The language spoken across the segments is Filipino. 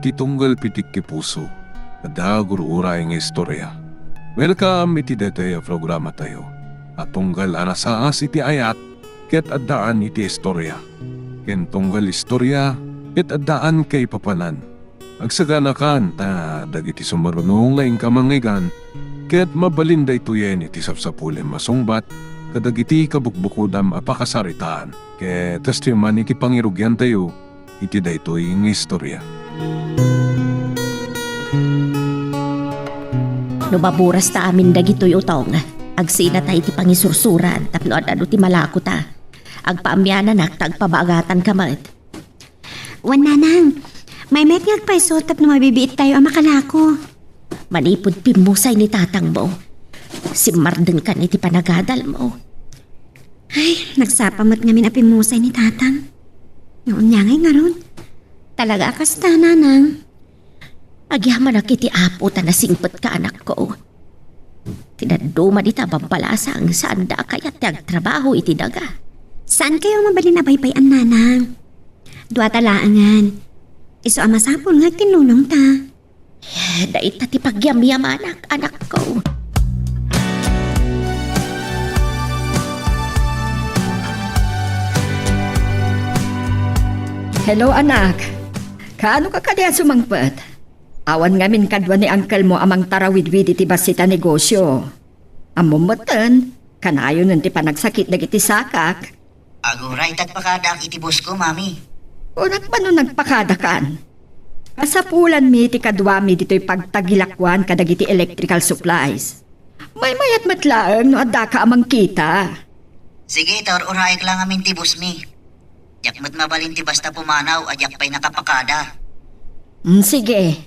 iti tunggal pitik ki puso. Ada guru-uray nga istorya. Welcome iti detaya programa tayo. At tunggal anasaas iti ayat, ket addaan iti istorya. Ken tunggal istorya, ket addaan kay papanan. Agsaganakan ta dagiti sumarunong laing kamangigan, ket mabalinda ituyen iti sapsapulen masungbat, kadagiti kabukbukudam apakasaritaan. Ket testiman iti pangirugyan tayo, iti daytoy nga istorya. Nubaburas ta amin dagitoy utong. Agsina ta iti pangisursuran tapno adado ti malako ta. Agpaamyanan ak tagpabagatan kamat. Wan nanang, may metiyag pa iso tapno mabibiit tayo ang makalako. Manipod pimusay ni tatang mo. Simardeng kan iti panagadal mo. Ay, nagsapamot ngamin apimusay ni tatang. Noon niya ngay nga ron. Talaga akas ta, nanang. Agyaman ak iti apo ta nasingpet ka anak ko. Tinaduma di ta babalasang saan da kaya trabaho iti daga. Saan kayo mabalin na baybayan, nanang? Dua talaangan. Iso amasapon nga tinulong ta. Dait ta ti pagyamyam anak ko. Hello anak, kaano ka kaya sumangpet? Awan ngamin kadwa ni uncle mo amang tarawid-wid iti basita negosyo. Amumatan, kanayon nun ti panagsakit dagiti sakak. Aguray tagpakadak iti bus ko, mami. Unak pa nun nagpakadakan. Kasapulan mi ti kadwa mi dito'y pagtagilakwan kadagiti electrical supplies. May mayat matlaang no adda ka amang kita. Sige, uray lang amin ti bus mi. Yakmat mabalin ti basta pumanaw, adyak pa'y nakapakada. Sige,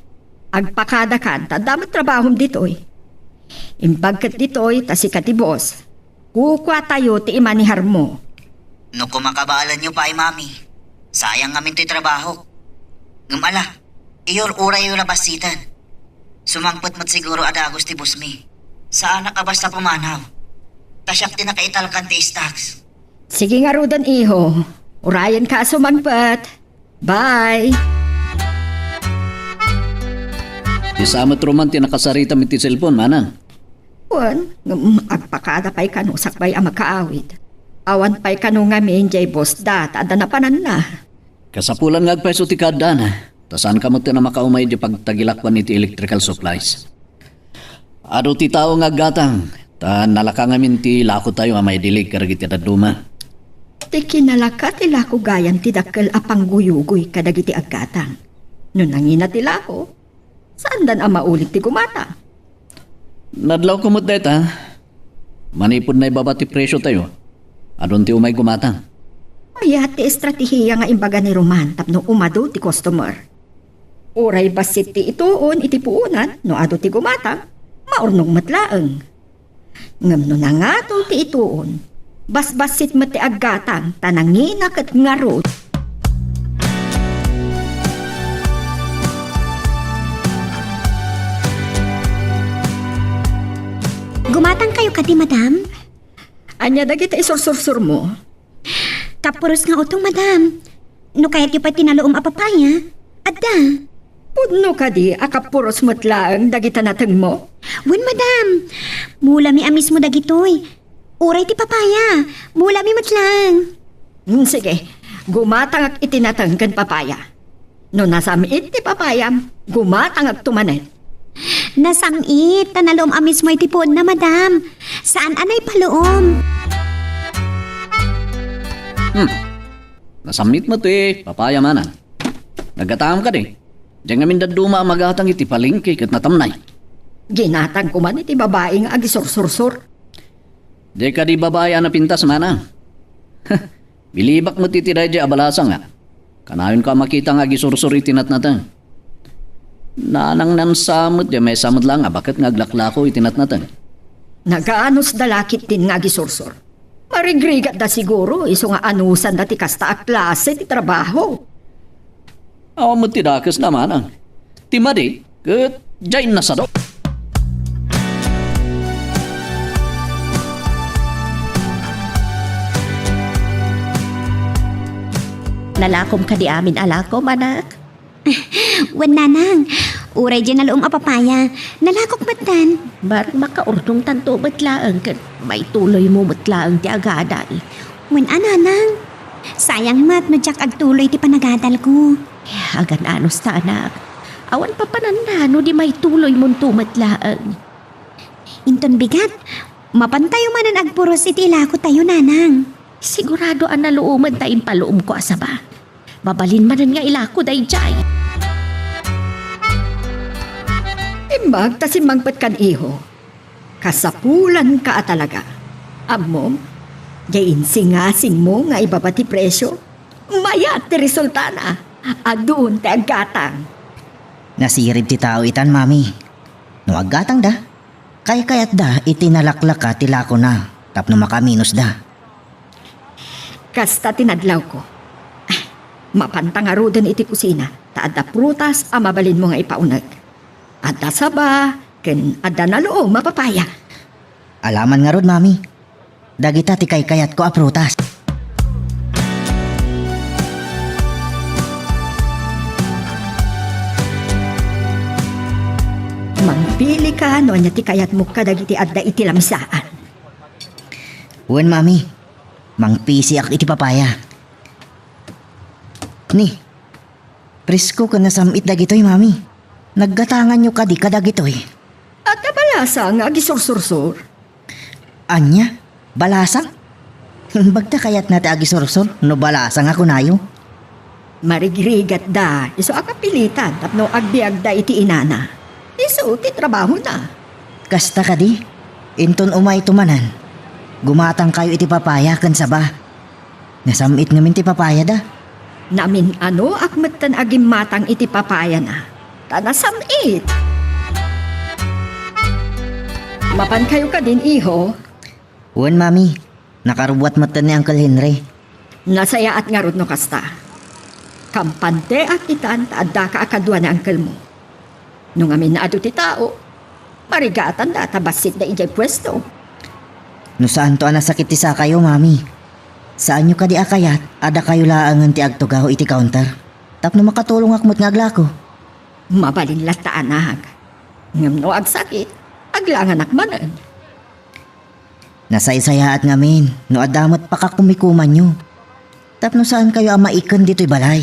agpakadakan, tadamat trabahom dito'y. Imbagkat dito'y, tasika ti boss. Kukwa tayo ti imanihar mo. No kumakabalan nyo pa ay mami. Sayang amin to'y trabaho. Ngumala, iyor uray yung labasitan. Sumangpot mo't siguro adagos ti bus mi. Saan ka basta pumanaw? Tasyak ti nakaitalkan ti stocks. Sige nga rudan iho. Urayan ka sumangpot. Bye! Isama truman ti nakasarita mi ti cellphone, manang. Wan, agpakada pa'y kano sakbay ang makaawid. Awan pa'y kano nga jay boss dat, ada na panan na. Kasapulan nga agpeso ti kadana. Tasan ka mo ti na makaumay di pagtagilakwan iti electrical supplies. Ado ti tao nga gatang, ta nalaka ngamin ti lako tayo amay dilig karagiti daduma. Ti kinalaka ti lako gayan ti dakkel apang guyugoy kadagiti aggatang. No nangina ti lako, saan dan ang maulit ti gumata? Nadlaw kumot deta. Manipod na ibaba ti presyo tayo. Adon ti umay gumatang. Ay ti estratehiya nga imbaga ni Roman tapno umado ti customer. Uray basit ti ituon iti puunan no ado ti gumata, maurnong matlaeng. Ngam no nangato ti ituon. Basbasit mo ti aggatang tanangina kat ngarot. Gumatang kayo kadi, madam? Anya dagiti isursur mo. Kapuros nga utong, madam. No kahit yung pa tinaloom apapaya. Adda. Pudno ka di, akapuros mo't lang dagita natang mo. Wen, madam. Mula mi amis mo dagitoy. Uray ti papaya. Mula mi matlang. Sige, gumatang ak itinatang kan papaya. No nasami iti papaya, gumatang ak tumanet. Nasamit. Tanaloom amis mo iti pod na, madam. Saan anay paloom? Nasamit mo to papaya manan. Nagatam ka di. Diyan ngamin daduma magatang iti palingki kat natamnay. Ginatang ko man iti babae nga agisursursur. Di ka di babae na pintas manang. Bilibak mo titiray di abalasa nga. Kanayon ka makita nga gisursur itinat natang. Nanang nansamot di may samot lang bakit ngaglaklako itinat natang. Nagaanos dalakit din nga gisursur. Marigrigat da siguro iso nga anusan dati kasta a klase ti trabaho. Awa mo tidakas naman ang. Timadi, kat jain nasado. Lalakom ka di amin alakom, anak. Wan nanang, uray dyan na loong apapaya. Nalakok matan. Barang makaurnong tanto matlaang kan may tuloy mo matlaang ti agadal. Wan nanang. Sayang mat no jak agtuloy ti panagadal ko. Agan anos ta anak. Awan pa pananda no di may tuloy mong tumatlaang. Inton bigat, mapantayo manan agpuros iti ilako tayo nanang. Sigurado ang naluuman tayong paluom ko asaba. Babalin manan nga ilako day jay. Imbag tasimangpat kan iho. Kasapulan ka talaga. Amom, yain singasing mo nga ibabati presyo. Mayat ti resulta na. Adun ti aggatang. Nasirib ti tao itan, mami. No aggatang da. Kayat da itinalaklak ka tilako na. Tapno makaminos da. Kasta tinadlaw ko. Mapantang arudan iti kusina. Taada prutas a mabalin mo nga ipaunag. Adda saba, ken adda na loo mapapaya. Alaman nga rod, mami. Dagita ti kayat ko a prutas. Mangpili ka no nya ti kayat mo kadagiti adda iti lamsaan. Uwan, mami. Mangpisi ak iti papaya. Ni, presko ka na samit dagitoy, mami. Naggatangan nyo ka di ka dagitoy. At nabalasa nga agisursur-sur. Anya? Balasang? Bagta kayat nati agisursur no balasang ako nayo. Marigrigat da, iso akapilitan tapno agbiag da iti inana. Iso ti trabaho na. Kasta ka di. Inton umay tumanan. Gumatang kayo iti papaya kan saba. Nasamit ngamin ti papaya da. Namin ano akmatan agim matang iti papaya na. Tanasamit. Mapan kayo ka din, iho. Uwan, mami. Nakarubuat matan ni Uncle Henry. Nasaya at nga rod no kasta. Kampante at itan taadda ka akadwa na angkel mo. Nung amin na ado ti tao, marigatan da tabasit da ijay pwesto. No saan to anasakit ti sa kayo, mami? Saan nyo ka di akayat? Ada kayo laangan ti agtugaw iti counter. Tapno makatulong akmot nga aglako. Mabalin lata anag. Ngam no agsakit, aglangan akmanan. Nasaysayaat ngamin. No adamot pa kakumikuman nyo. Tapno saan kayo ang maikan dito'y balay?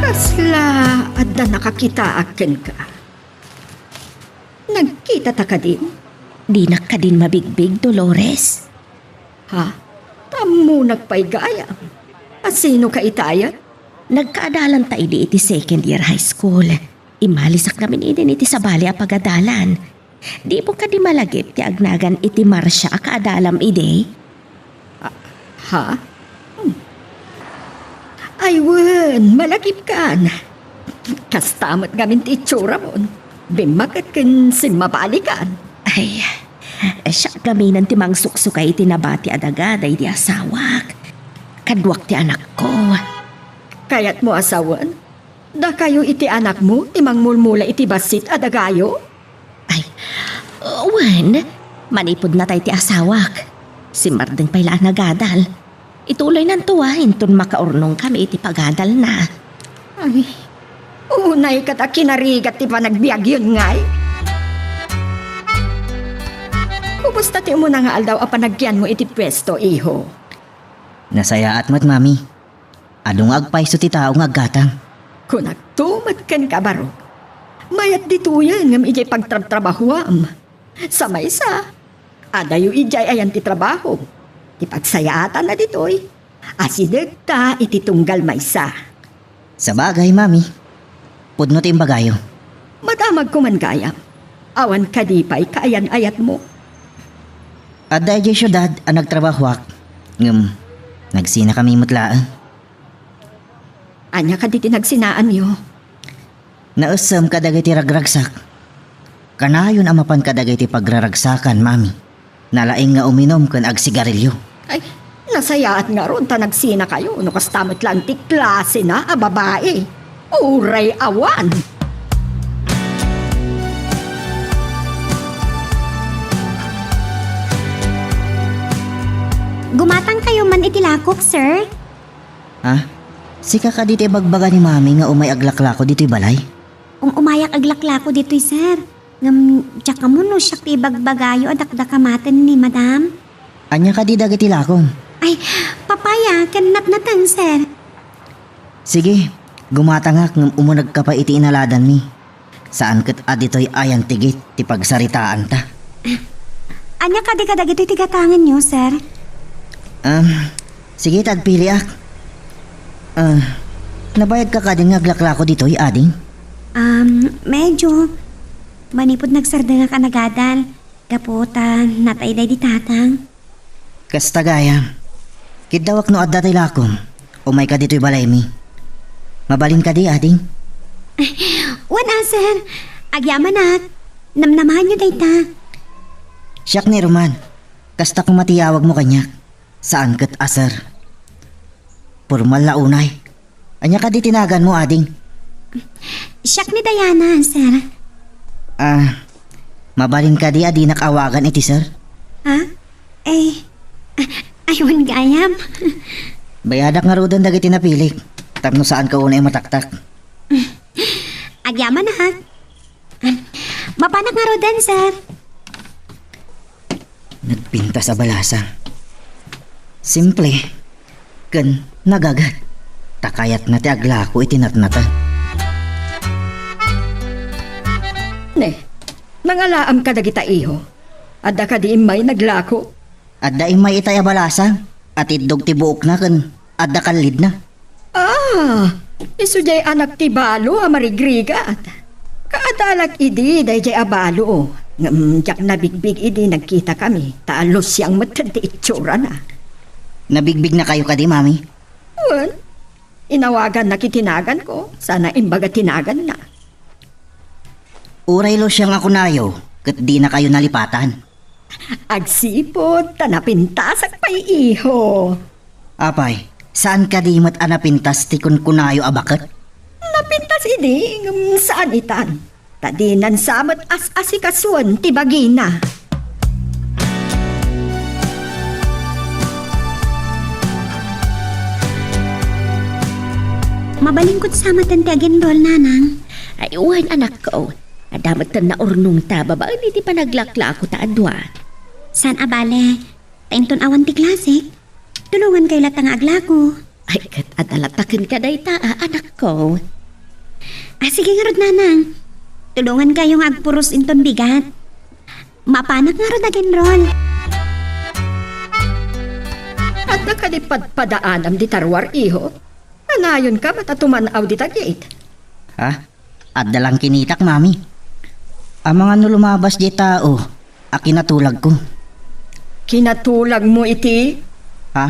Kasla adda nakakita aken ka. Nagkita ta ka din? Di na ka din mabigbig, Dolores. Ha? Tamo nagpaigaya. Asino ka itaya? Nagkaadalan tayo di iti second year high school. Imalisak namin idin iti sabali a pagadalan. Di mo ka di malagip ti agnagan iti Marsha a kaadalam ide. Ha? Ay, wen, malagip kan. Kastamat ngamin ti itsura mo. Bimagat kan simabalikan. Ay, siya gaminan ti mang suksukay tinabati adagaday di asawak. Kadwak ti anak ko. Kaya't mo asawan? Da kayo iti anak mo, timang mulmula iti basit adagayo? Ay, wen, manipod na tayo ti asawak. Si Mardeng pailaan nagadal. Ituloy ng tuwahin ton makaurnong kami iti pagadal na. Ay, unay kata kinarigat ti panagbiag yun ngay. Kumusta ti mo na nga aldaw a panagyan mo iti pwesto, iho? Nasayaat mo't, mami. Adong agpayso ti tao nga aggatang. Kung nagtumat kan kabaro, mayat dituyan ngam ijay pagtrabahuam. Sa maysa, adayo ijay ayan ti trabaho. Ti pagsayaatan na ditoy. Asidegta iti tunggal maysa. Sa bagay, mami. Pudno ti imbagayo. Madamag ko man gayam. Awan kadipay kaayan ayat mo. Adda ijay syudad ang nagtrabahwak. Nagsina kami mutlaan. Anya ka di tinagsinaan yo. Nausam kadagay ti ragragsak. Kanayon amapan kadagay ti pagraragsakan, mami. Nalaing nga uminom kan agsigarilyo. Ay, nasayaat nga ron ta nagsina kayo. No kastamot lang ti klase na a babae. Uray awan. Gumatang kayo man itilakok, sir. Ha? Sika ka dito bagbaga ni mami nga umay aglaklako dito'y balay? Umayak aglaklako dito'y, sir. Ngam, tsaka mo no siya ibagbagayo at dakdakamaten ni madam. Anya ka di dagiti lakong? Ay, papaya, kanat natang, sir. Sige, gumatangak ng umunag ka pa iti inaladan mi. Saan kat adito'y ayan tigit ti pagsaritaan ta? Anya ka di kadagito tigatangan nyo, sir? Sige tagpili ak. Nabayad ka din nga aglaklako dito'y ading? Medyo. Manipod nagsarda nga kanagadal. Kaputan, natay-day di tatang. Kasta gaya. Kidawak no adda tay lakom. Umay ka dito'y balay mi. Mabalin ka di ading? Wala, sir. Agyaman at. Namnamahan nyo day ta. Siyak ni Roman. Kasta kung matiyawag mo kanya. Saan kat asar? Formal na unay. Anya ka di tinagan mo ading? Siyak ni Diana, sir. Mabalin ka di adi nakawagan iti sir? Ha? Ayun gayam. Bayadak nga rodan dagiti napilik. Tapno saan ka unay mataktak? Agyaman na ha. Mapanak nga rodan, sir. Nagpinta sa balasa. Simple. Kan nagagat. Takayat na ti aglako itinatnata. Ne, nangalaam ka dagita iho. Adda ka di imay naglako. Adda imay itay balasa. At idog ti buok na kan adda kalid na. Isu jay anak ti balo a marigrigat. Kaadalak idi day jay abalo. Jak nabigbig idi nagkita kami. Taalos siyang matad ti itsura na. Nabigbig na kayo ka di, mami? Wan, inawagan na kitinagan ko. Sana imbaga tinagan na. Uray lo siyang ako nayo. Kat di na kayo nalipatan. Agsipod, tanapintasak pa'y iho. Apay, saan ka di mat anapintas ti kun kunayo abakat? Napintas idi, saan itan? Tadinan samat as-asikaswan ti bagina. Mabalingkot sa matan ti agendol, nanang. Ay, uwan anak ko. Adamat ta na urnong ta, babaan iti panaglaklako ta adwa. San abale? Tainton awan ti klasik. Tulungan kayo latang aglako. Ay, kat adalatakin ka day ta, anak ko. Sige nga rod, nanang. Tulungan kayong agpuros inton bigat. Mapanak nga rod agenrol. At nakalipadpadaanam di tarwar iho. Anayon ka matatumanaw di tagit. Ha? Adda lang kinitak, mami. Ang mga no lumabas di tao, akinatulag ko. Kinatulag mo iti? Ha?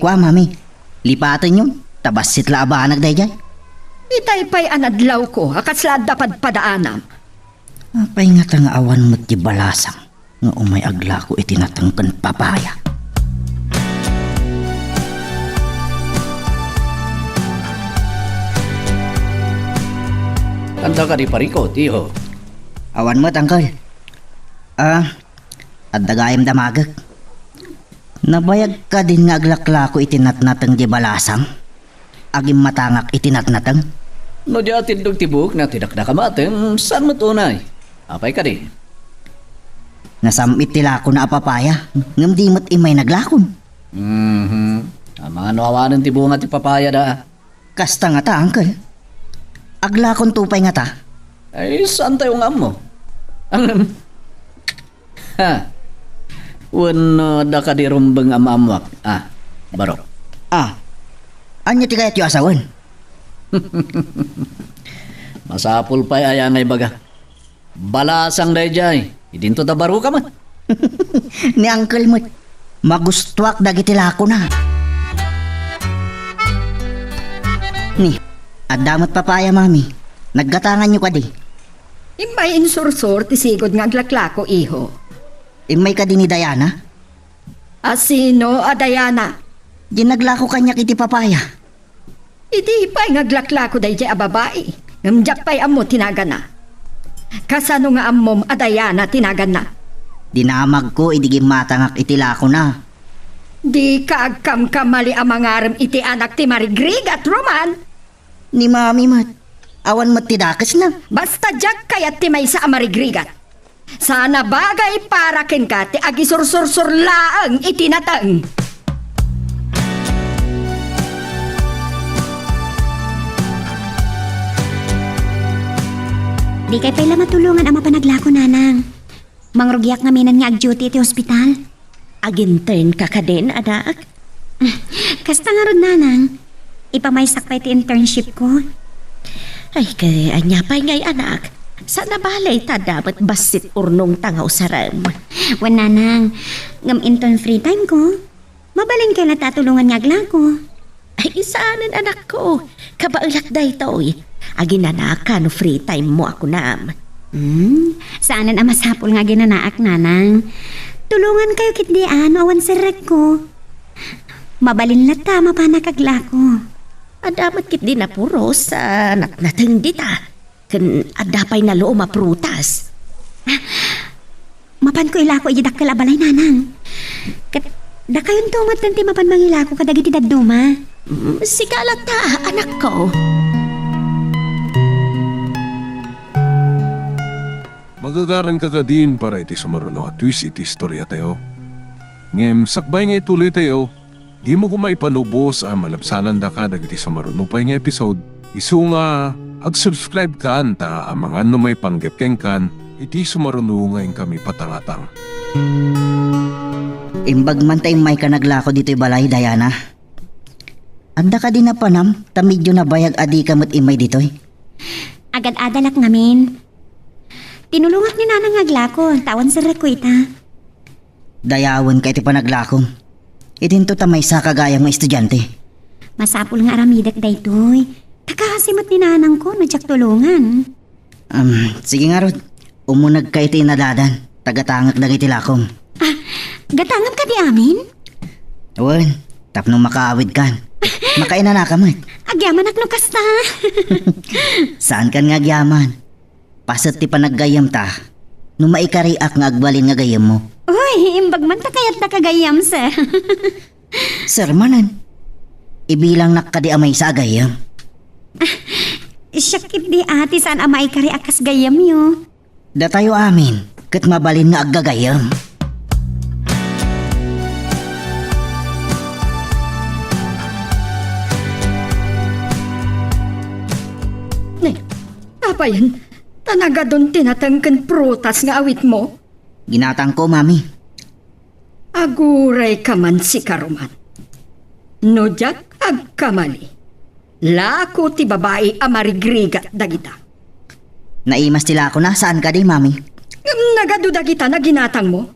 Kwa, mami. Lipatan yun. Tabas sitla abanag day jay. Itay pa'y anadlaw ko, akasla dapat padaanam. Apay nga tang awan mo't di balasang. Nga umay agla ko itinatangkan papaya. Tanda ka di pariko, tiho. Awan mo't, angkol. Adagayam damagak. Nabayag ka din nga aglakla ko itinatnatang di balasang. Agim matangak itinatnatang. No di atindog tibuk na tinakdakamateng, saan mo tunay? Apay ka di. Nasamit tila ko na apapaya. Ngam di mo't imay naglakon. Ang mga nawawanan tibunga ti papaya da. Kasta nga ta, angkol. Aglakon tupay nga ta. Ay, saan tayo ngam mo? Ang... Wano da ka di rumbang amamwak. Barok. Anya ti kayat yu asawan? Masapul pa'y ayangay baga. Balasang dayjay. Idinto da baro ka man. Ni angkol mo't. Magustuak dagiti lako na. Ni, adamot papaya, mami. Naggatangan nyo ka di. Imay insursur ti sigod nga aglaklako iho. Imay ka din ni Diana. Asino a Diana? Ginaglako kanya kiti papaya. Idi pa'y ngaglaklako day a babae. Ngamjak pa'y amo tinagan na. Kasano nga amom a Diana tinagan na. Dinamag ko idigim matangak itilako na. Di ka agkam kamali ang mangaram iti anak ti Marigrig at Roman. Ni mami mat. Awan mat tidakas na. Basta jak kayat ti may sa Marigrigat. Sana bagay para ken ka ti agisursur laang itinatang. Di kay pala matulungan ang mapanaglako, nanang. Mangrugyak nga minan nga ag-duty iti hospital. Agintern ka ka din, anak. Kasta nga ron, nanang. Ipamaysak pa iti internship ko. Ay, kaya anya pa'y ngay anak. Sana balay ta dapat basit urnong tangaw saram. Wan, nanang. Ngam intern free time ko. Mabalin kay natatulungan nga aglako. Ay, isaanan anak ko. Kabaulak day to'y. Agin anak ka no free time mo ako nam. Saanan ang masapol nga ginanaak, nanang. Tulungan kayo kitdian, awan sirek ko. Mabalin lata, mapanakaglako. Adamat kit din na puro sa natnateng dita. Kan adapay na loo maprutas. Mapan ko ilako ijidak kalabalay, nanang. Kat, da kayon tungat nanti mapan mangilako kadagiti dadduma. Sigala ta, anak ko. Magagaran ka ka din para iti sumaruno at twist iti istorya tayo. Ngem, sakbay nga ituloy tayo, di mo kumaipanubos ang malapsanan da ka dagiti sumaruno pa nga episode. Isu nga, ag-subscribe ka anta ang mga ano may panggepkeng kan, iti sumaruno ngayon kami patangatang. Imbag man tayong may kanaglako dito'y balay, Diana. Anda ka din na panam, tamidyo na bayag adi kamot imay dito'y. Agad-adalak ngamin. Tinulungat ni nanang aglako, tawan sa rekwita. Dayawan ka iti panaglakong. Itinto tamay sa kagayang mga estudyante. Masapul nga aramidak daytoy. Kakasimot ni nanang ko, nadyak tulungan. Sige nga Rod, umunag ka iti nadadan, tagatangak na iti lakong. Gatangam ka di amin? Awan, tapno makaawid kan. Makaina na kamat. Agyaman at lukasta. Saan kan nga agyaman? Pasat ti panaggayam ta. No maikariak nga agbalin nga gayam mo. Uy, imbag man ta kayat nakagayam, sir. Sir manan. Ibilang nakadi amay sa agayam. Isyakit di ati saan amay kari akas gayam yo. Da tayo amin, kat mabalin nga aggagayam. Apa yan? Tanaga doon tinatangkan prutas nga awit mo? Ginatang ko, mami. Aguray ka man si Karuman. Nojak agkamali. Lako ti babae amarigrigat dagita. Naimas tila ako na, saan ka di, mami? Nagado dagita na ginatang mo?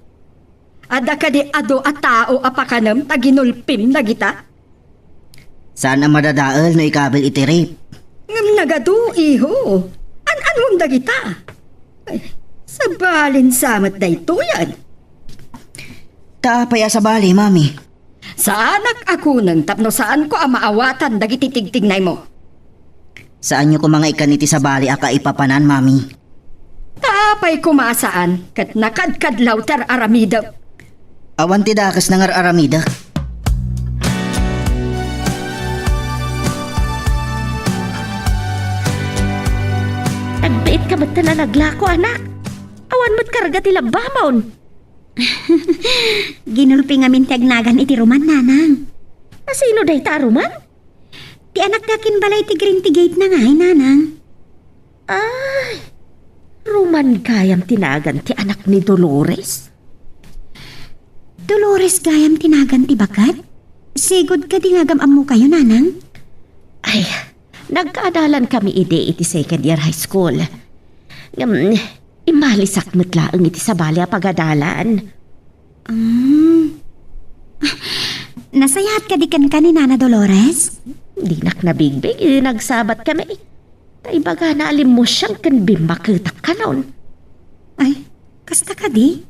Ada ka di ado at tao apakanam taginulpim dagita? Saan ang madadaal no ikabil iti rape? Nagado iho. An-anong dagita? Ay, sa balin samat na ito yan. Taapay sa bali, mami. Saanak ako nang tapno saan ko ang maawatan dagiti tigtignay mo? Saan nyo ko mga ikaniti sa bali aka ipapanan, mami? Tapay kumasaan kat nakadkadlaw ter aramidaw. Awan ti dakas ng aramida. Nagbait ka ba't na naglako, anak? Awan mo't karga tila bamon. Ginulpi nga mintiagnagan iti Roman, nanang. Sino day taruman? Ti anak dakin balay ti green ti gate na nga, nanang. Ay, Roman gayam tinagan ti anak ni Dolores. Dolores gayam tinagan ti bakat? Sigod ka di ngagam mo kayo, nanang? Ay, nagkaadalan kami ide iti second year high school. Imalisak matlaang iti sa bali a pagadalan. Nasayahat ka di kan ni Nana Dolores? Di nak nabigbig, nagsabat kami. Taibaga na alim mo siyang kan bimakitak ka noon. Ay, kasta ka di?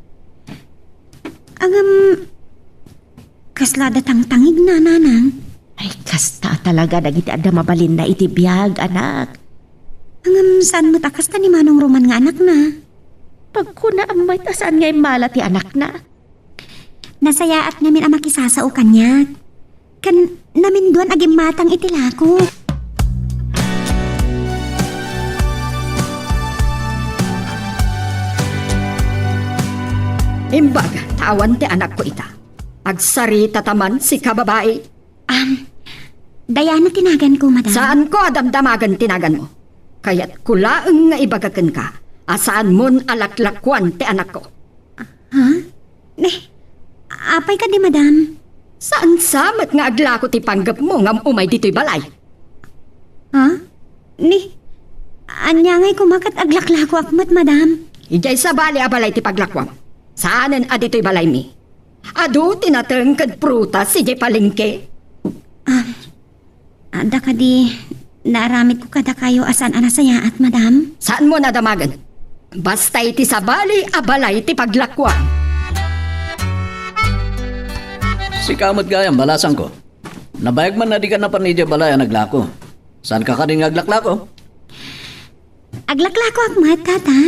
Kasla datang tangig na, nanang. Ay, kasta talaga nagiti ada mabalin na iti biyag, anak. Saan mo takasta ni Manong Roman nga anak na? Pag kuna amay tasaan ngay mala ti anak na. Nasaya at namin ang makisasao kanya. Kan namin doon agim matang itilako. Imbag, tawan ti anak ko ita. Agsari tataman si kababae. Diana tinagan ko, madam. Saan ko adamdamagan tinagan mo? Kaya't kulaang nga ibagakan ka. Asaan mon alaklakwan ti anak ko? Apay ka di, madam. Saan samat nga aglako ti panggap mo ngam umay dito'y balay? Anyangay kumakat aglaklako akmat, madam. Ijay sa bali abalay ti paglakwam. Saanen adito'y balay mi? Adu tinatengkad prutas ijay palengke. Ada ka di, naaramid ko kada kayo asan anasayaat, madam. Saan mo nadamagan? Basta iti sa bali abalay ti paglakwam. Si kamot gayam, balasan ko. Nabayag man na di ka na panidya balay ang naglako. Saan ka rin aglaklako? Aglaklako akmat, tata.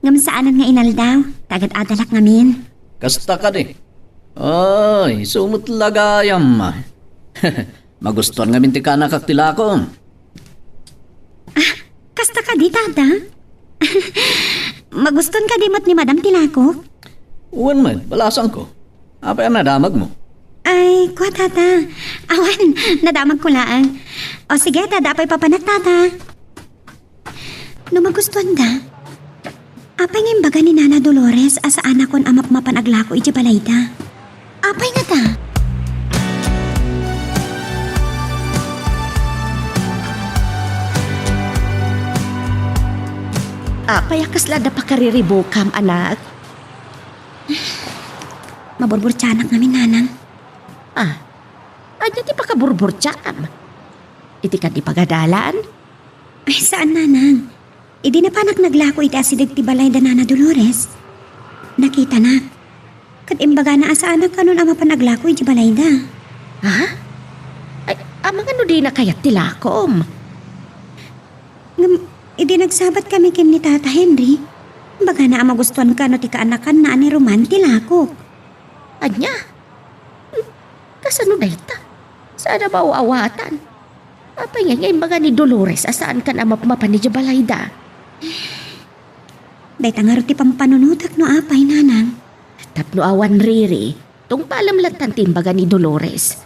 Ngam saanan nga inaldaw. Tagad adalak ngamin. Kasta ka di. Ay, sumot lagayam. Magustuhan nga minti ka na kaktilako. Kasta ka di, tata. Maguston ka di mo't ni Madam Tilako? Uwan man, balasan ko. Apa ang nadamag mo? Ay, kwa, tata. Awan, nadamag ko laang. O sige, tada, apay papanak, tata. No magustuhan da, apay nga imbaga ni Nana Dolores asa anak kon amap mapanaglako iti balayda. Apay nga ta. Payakas lada pa kariribukam, anak. Maburbur-tiyanak namin, nanang. Anya ti pakaburbur-tiyam. Iti ka di pagadalan? Ay, saan, nanang? Idi na panak naglako iti asidag ti balay da Nana Dolores. Nakita na. Kat imbaga na asa anak ka nun ama panaglako iti balay da. Ay, amang ano di na kayat tilakom? Ngam, idi nagsabat kami kin ni Tata Henry. Imbaga na ama gustuhan ka no ti kaanakan na ani Roman tilako. Anya? Kasano na ita? Saan na mauawatan? Apay nga imbaga ni Dolores asaan ka na mapmapan ni Jabalayda? Dahita nga ti pampanunutak no apay, nanang. Tapno awan riri, tong palamlantan timbaga ni Dolores.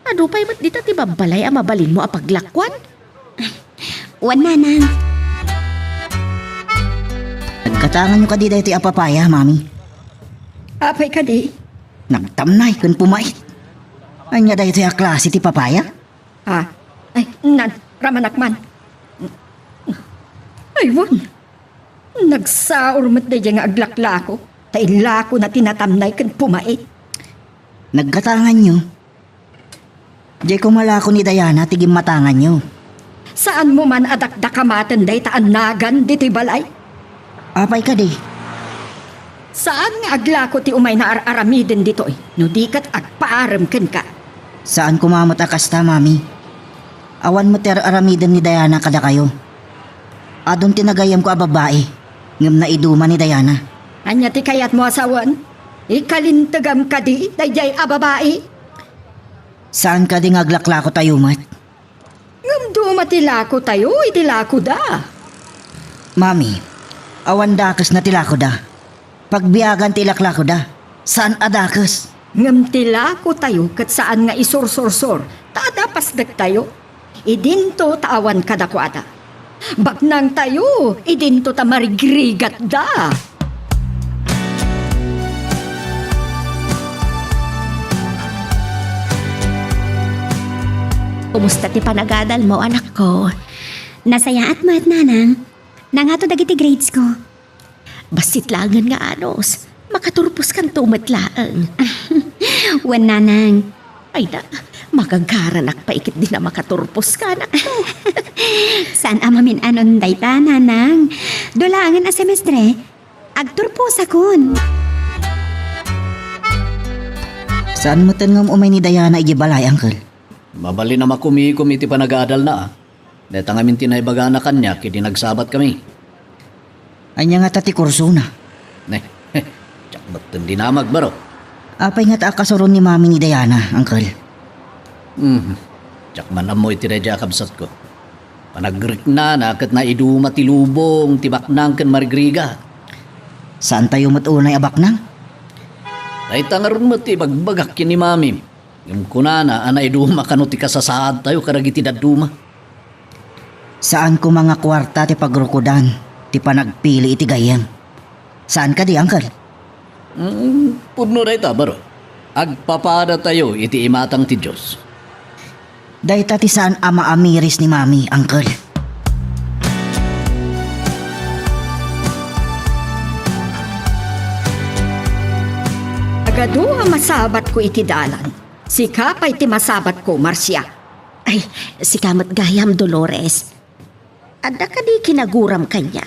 Ano pa'y mat dita ti babalay ang mabalin mo apaglakwan? Wan, nanang. Nagkatangan nyo ka di dahi ti apapaya, mami. Apay ka di? Nagtamnay kun pumait. Anya dahi ti a klase ti papaya? Ay, ramanakman. Ay, won. Nagsaur mat da nga aglaklako. Tailako na tinatamnay kan pumait. Nagkatangan nyo. Di ko malako ni Diana tigim matangan nyo. Saan mo man adakdakamatan day taanagan dito'y balay? Apay ka di. Saan nga aglako ti umay na aramiden dito'y? No di kat agpaaram ken ka. Saan kumamot akasta, mami? Awan mo ter aramidan ni Diana kada kayo. Adon tinagayam ko a babae. Ngam na iduma ni Diana. Anya ti kayat mo asawan? Ikalintagam ka di, dayjay a babae. Saan ka di ngaglaklako tayo, mat? Ngam dumatilako tayo, itilako da. Mami, awan dakas na tilako da. Pagbiyagan tilaklako da. Saan adakas? Ngam tilako tayo kat saan nga isursursur. Tadapasdag tayo. Idinto taawan kadakwada. Bagnang tayo, idinto ta marigrigat da. Kumusta ti panagadal mo, anak ko? Nasayaat mo at nanang. Nangato dagiti grades ko. Basit langan nga anos. Makaturpos kan tumatlaang. Wan, nanang. Ay na, magagkaranak pa ikit din na makaturpos ka, anak ko. Saan amamin anon dayta, nanang? Dulangan a semestre. Agturpos akon. Saan mo ngam umay ni Diana igibalay, uncle? Mabali na makumikom iti panagadal na. Deta nga minti na ibagana kanya kiti nagsabat kami. Anya nga tati kurso na. Tsak ba't hindi na magbaro? Apay nga taa kasuron ni mami ni Diana, Uncle. Tsak man amoy ti radya kabsat ko. Panagrik na kat na iduma ti lubong tibak nang kan marigriga. Saan tayo matunay abak nang? Ay tangaron mo ti bagbagak yun ni mami. Yung kunana ana iduma kano ti kasasaad tayo karagi ti daduma. Saan ko mga kwarta ti pagrukudan, ti panagpili iti gayam? Saan ka di, Uncle? Pudno na ita baro. Agpapada tayo iti imatang ti Diyos. Dahita ti saan ama amiris ni mami, Uncle. Agado ang masabat ko iti dalan. Si kapay ti masabat ko, Marcia. Ay, si kamat gayam Dolores. Ada ka di kinaguram kanya.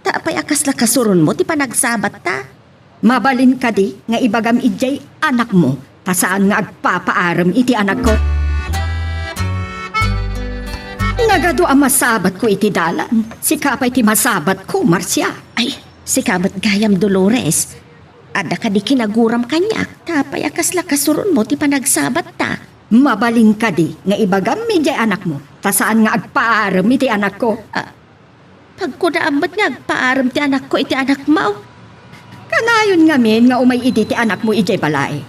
Tapay akas la kasuron mo ti panagsabat ta. Mabalin ka di nga ibagam ijay anak mo, tasaan nga agpapaaram iti anak ko. Nagado ang masabat ko iti dalan. Si kapay ti masabat ko, Marcia. Ay, si kamat gayam Dolores. Ada ka di kinaguram kanya. Tapay akas la kasuron mo ti panagsabat ta. Mabalin ka di nga ibagam ijay anak mo, tasaan nga agpaaram iti anak ko. Pag ko naambat nga agpaaram ti anak ko iti anak mo. Kanayon nga min nga umay iti ti anak mo ijay balay.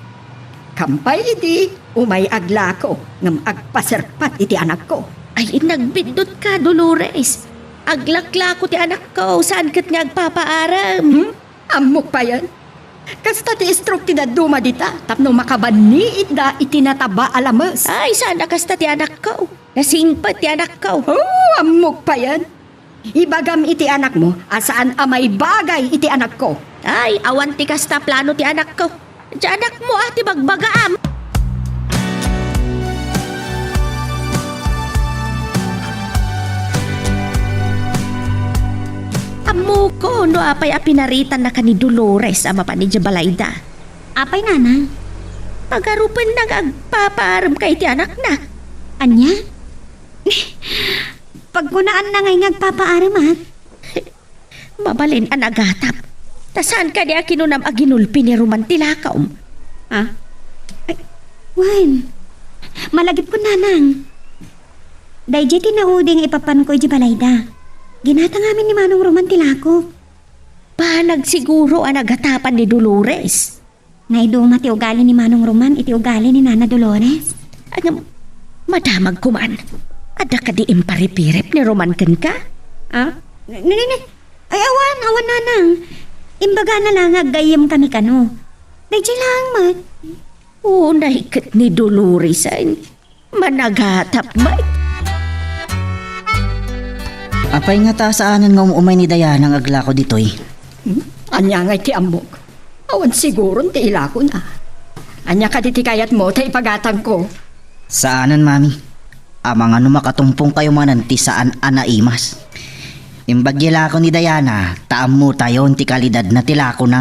Kampay iti umay aglako ngam agpaserpat iti anak ko. Ay, nagbindot ka, Dolores. Aglakla ko ti anak ko. Saan kat nga agpapaaram? Amok pa yan. Kasta ti stroke ti daduma dita, tapno makabani ida itinataba alamas. Ay, saan nakasta ti anak ko? Nasingpat ti anak ko. Oh, amok pa yan. Ibagam iti anak mo, asaan amay bagay iti anak ko. Ay, awan ti kasta plano ti anak ko. Ti anak mo ti bagbagaam. Amo ko, no apay apinaritan na ka ni Dolores ama pa ni Jabalayda. Apay nana? Pagarupan nang agpapaaram kay ti anak na. Anya? Pagkunaan na ngay ngagpapaaram at. Mabalin ang agatap. Tasaan ka niya kinunam aginulpi ni Roman Tilakaw? Ha? Ay, Wan. Malagip ko nanang. Dahil di tinauding ipapan ko iti balayda. Ginata ngamin ni Manong Roman Tilako. Panag siguro ang agatapan ni Dolores. Naiduma ti ugali ni Manong Roman iti ugali ni Nana Dolores. Ano, madamag kuman. Ada ka di imparipirip ni Roman kan ka? Ah? Nini? Ay, awan nanang. Imbaga na lang aggayam kami kano. Dahil lang mat. Oo, nahikat ni Dolores ay managatap mat. Apay nga tasaanan nga umay ni Diana ang aglako ditoy. Anya nga iti amok. Awan siguro ti ilako na. Anya ka diti kayat mo, ta ipagatang ko. Saanan, mami? Amang ano makatumpong kayo mananti saan anaimas. Imbagyala ko ni Diana, taam mo tayo ti kalidad na tilako na.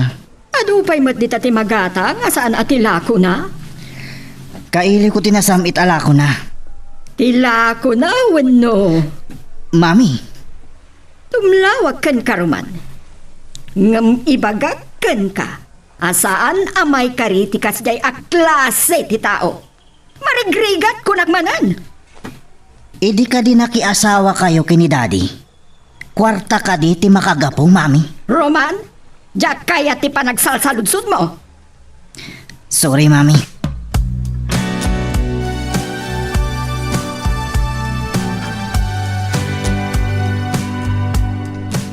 Adupay mat dita ti magatang, asaan at ilako na? Kaili ko tinasamit alako na. Tilako na, wano. Mami, Tumlawag kan karuman. Ngam ibagak kan ka. Asaan amay karitikas jay a klase ti tao. Marigrigat ko nagmanan. Idi ka di nakiasawa kayo kini daddy. Kwarta ka di ti makagapong, mami. Roman, jak kaya ti panagsalsaludsud mo. Sorry, mami.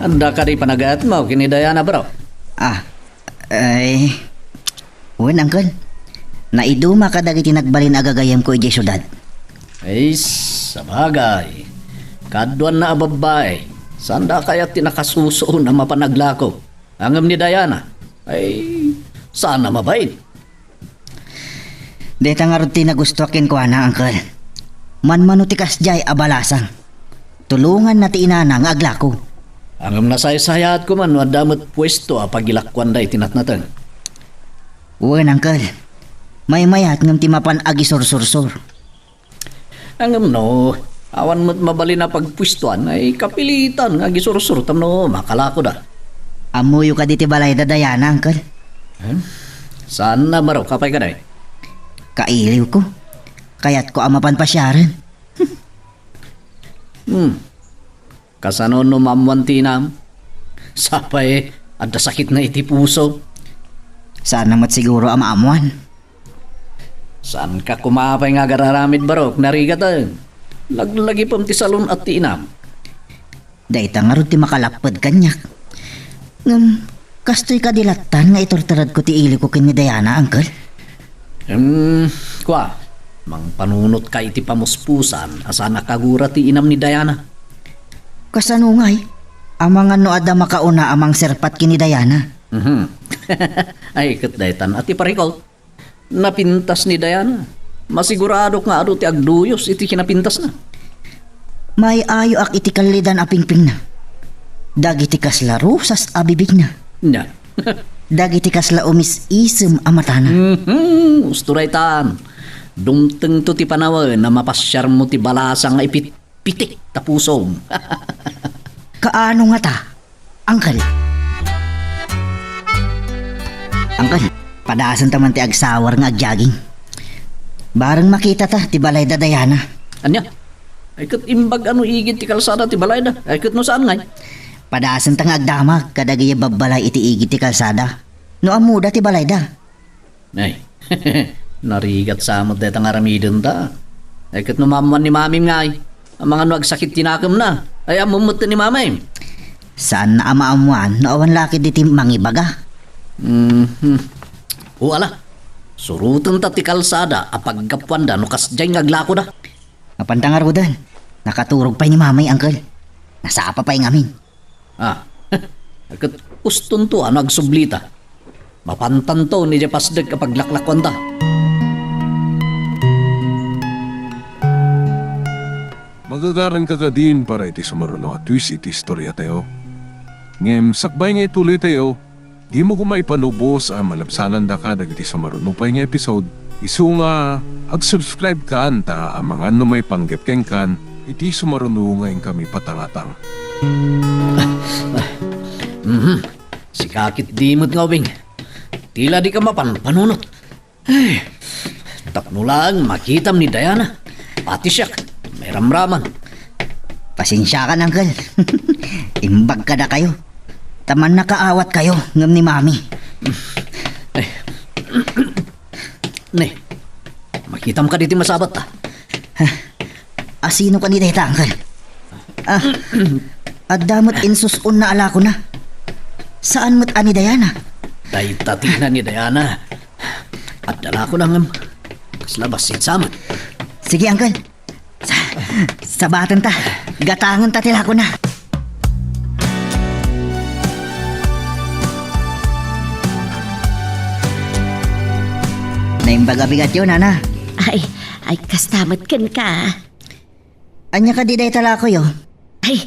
Anda ka di panagat mo, kini Diana bro. Wen, Uncle. Naiduma ka dagiti nagbalin agagayam ko iti syudad. Ay, sabagay. Kadwan na ababay. Sanda kaya tinakasuso na mapanaglako. Angam ni Diana. Ay, sana mabait. Deta nga rutin na gusto akin ko na, Uncle. Manmanutikas jay abalasang. Tulungan na ti inana nga aglako. Angam na sayat ko man, wadamot pwesto pagilakwan day tinatnatan. Wen, Uncle. May-mayat ngam ti mapan agisor-sursur. Angam no, awan mo't mabali na pagpwestuan ay kapilitan nga gisursur tamno makalako da. Amuyo ka diti balay da Diana, Uncle. Saan na baro kapay ka day? Kailiw ko. Kaya't ko amapan pa siya rin. Kasano no mamwantinam? Sapay, ada sakit na iti puso. Saan namat siguro amaamuan? Saan ka kumapay nga gararamid barok? Narigatan. Laglagi pam ti salon at ti inam. Dahita nga rin ti makalapad kanyak. Kastoy ka dilatan nga itortarad ko ti ili ko kin ni Diana, Uncle. Kwa, mang panunot ka iti pamuspusan asa nakagura ti inam ni Diana. Kasanungay, amang ano ada makauna amang serpat kin ni Diana. Ay, kat daytan at iparikaw. Napintas ni Diana. Masigurado nga ado ti agduyos iti kinapintas na. May ayo ak iti kalidan apingping na. Dagiti kasla rusas abibig na. Nya. Dagiti kasla umis isem amatana. Usturay tan. Dumteng to ti panawan na mapasyar mo ti balasang nga pitik tapusom. Kaano nga ta, Uncle? Uncle, padasan taman ti agsawar nga agjaging. Barang makita ta ti balay da Diana. Anya? Ay kat imbag ano igit ti kalsada ti balay da. Ay kat no saan ngay? Padasan ta nga agdamag kadagaya babbalay iti igit ti kalsada. No amuda ti balay da. Ay, narigat sa amot deta nga ramidon da. Ay kat no mamuan ni mamim ngay. Ang mga no agsakit tinakam na. Ay amumot ni mamay. Saan na amaamuan no awan laki di ti mangibaga. O ala, surutan ta ti kalsada apaggapuan da no kasjay ngaglako da. Mapantangar ko dan. Nakaturog pa ni mamay, Uncle. Nasapa pa yung amin. Agkat uston to ano agsublita. Mapantan to ni Japasdeg kapag laklakwan ta. Magagaran ka din para iti sumaruno at twist iti istorya tayo. Ngem sakbay nga ituloy tayo, di mo kumaipanubos ang malabsanan da ka dagiti sumaruno pa nga episode. Isu nga ag-subscribe ka anta ang mga ano may panggapkeng kan iti sumaruno ngayon kami patangatang. Sikakit dimot nga ubing. Tila di ka mapanunot. Ay, takno lang makitam ni Diana. Pati siya, may ramraman. Pasensya ka, Uncle. Imbag ka na kayo. Taman nakaawat kayo ngam ni Mami. Ne, makitam ka diti masabat ta. Asino ka ni Deta, Uncle? Adamot insusun na ala ko na. Saan mo't ani Diana? Day tatina ni Diana. At dala ko lang kaslabas sinsaman. Sige, Uncle. Sabatan ta. Gatangan ta tila ko na. Naimbaga bigat yun, Ana. Ay, kastamat kan ka. Anya ka di day tala ko yo. Ay,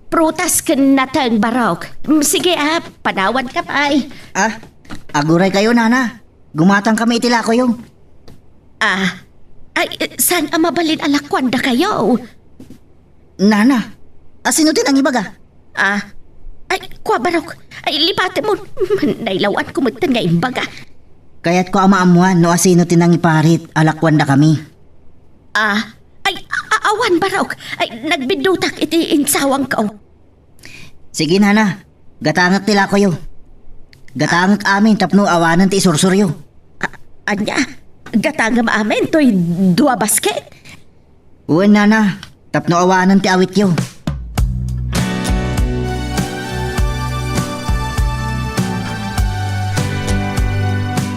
prutas kan natang barok. Sige panawan ka pa ay. Aguray kayo, Nana. Gumatang kami itila ko yung. Ay, saan ang mabalin alakwan da kayo? Nana, asino din ang ibaga? Ay, kwa barok. Ay, lipate mo. Nailawat kumutan nga imbaga. Kaya't ko amaamuan no asino tinang iparit alakwan da kami. Ay, awan barok. Ay, nagbidutak iti insawang ka. Sige, Nana. Gatangak tila ko yo. Gatangak amin tapno awanan ti isursuryo. Anya, gatangam amin to'y 2 basket. Uwan, Nana. Tapno awanan ti awit yo.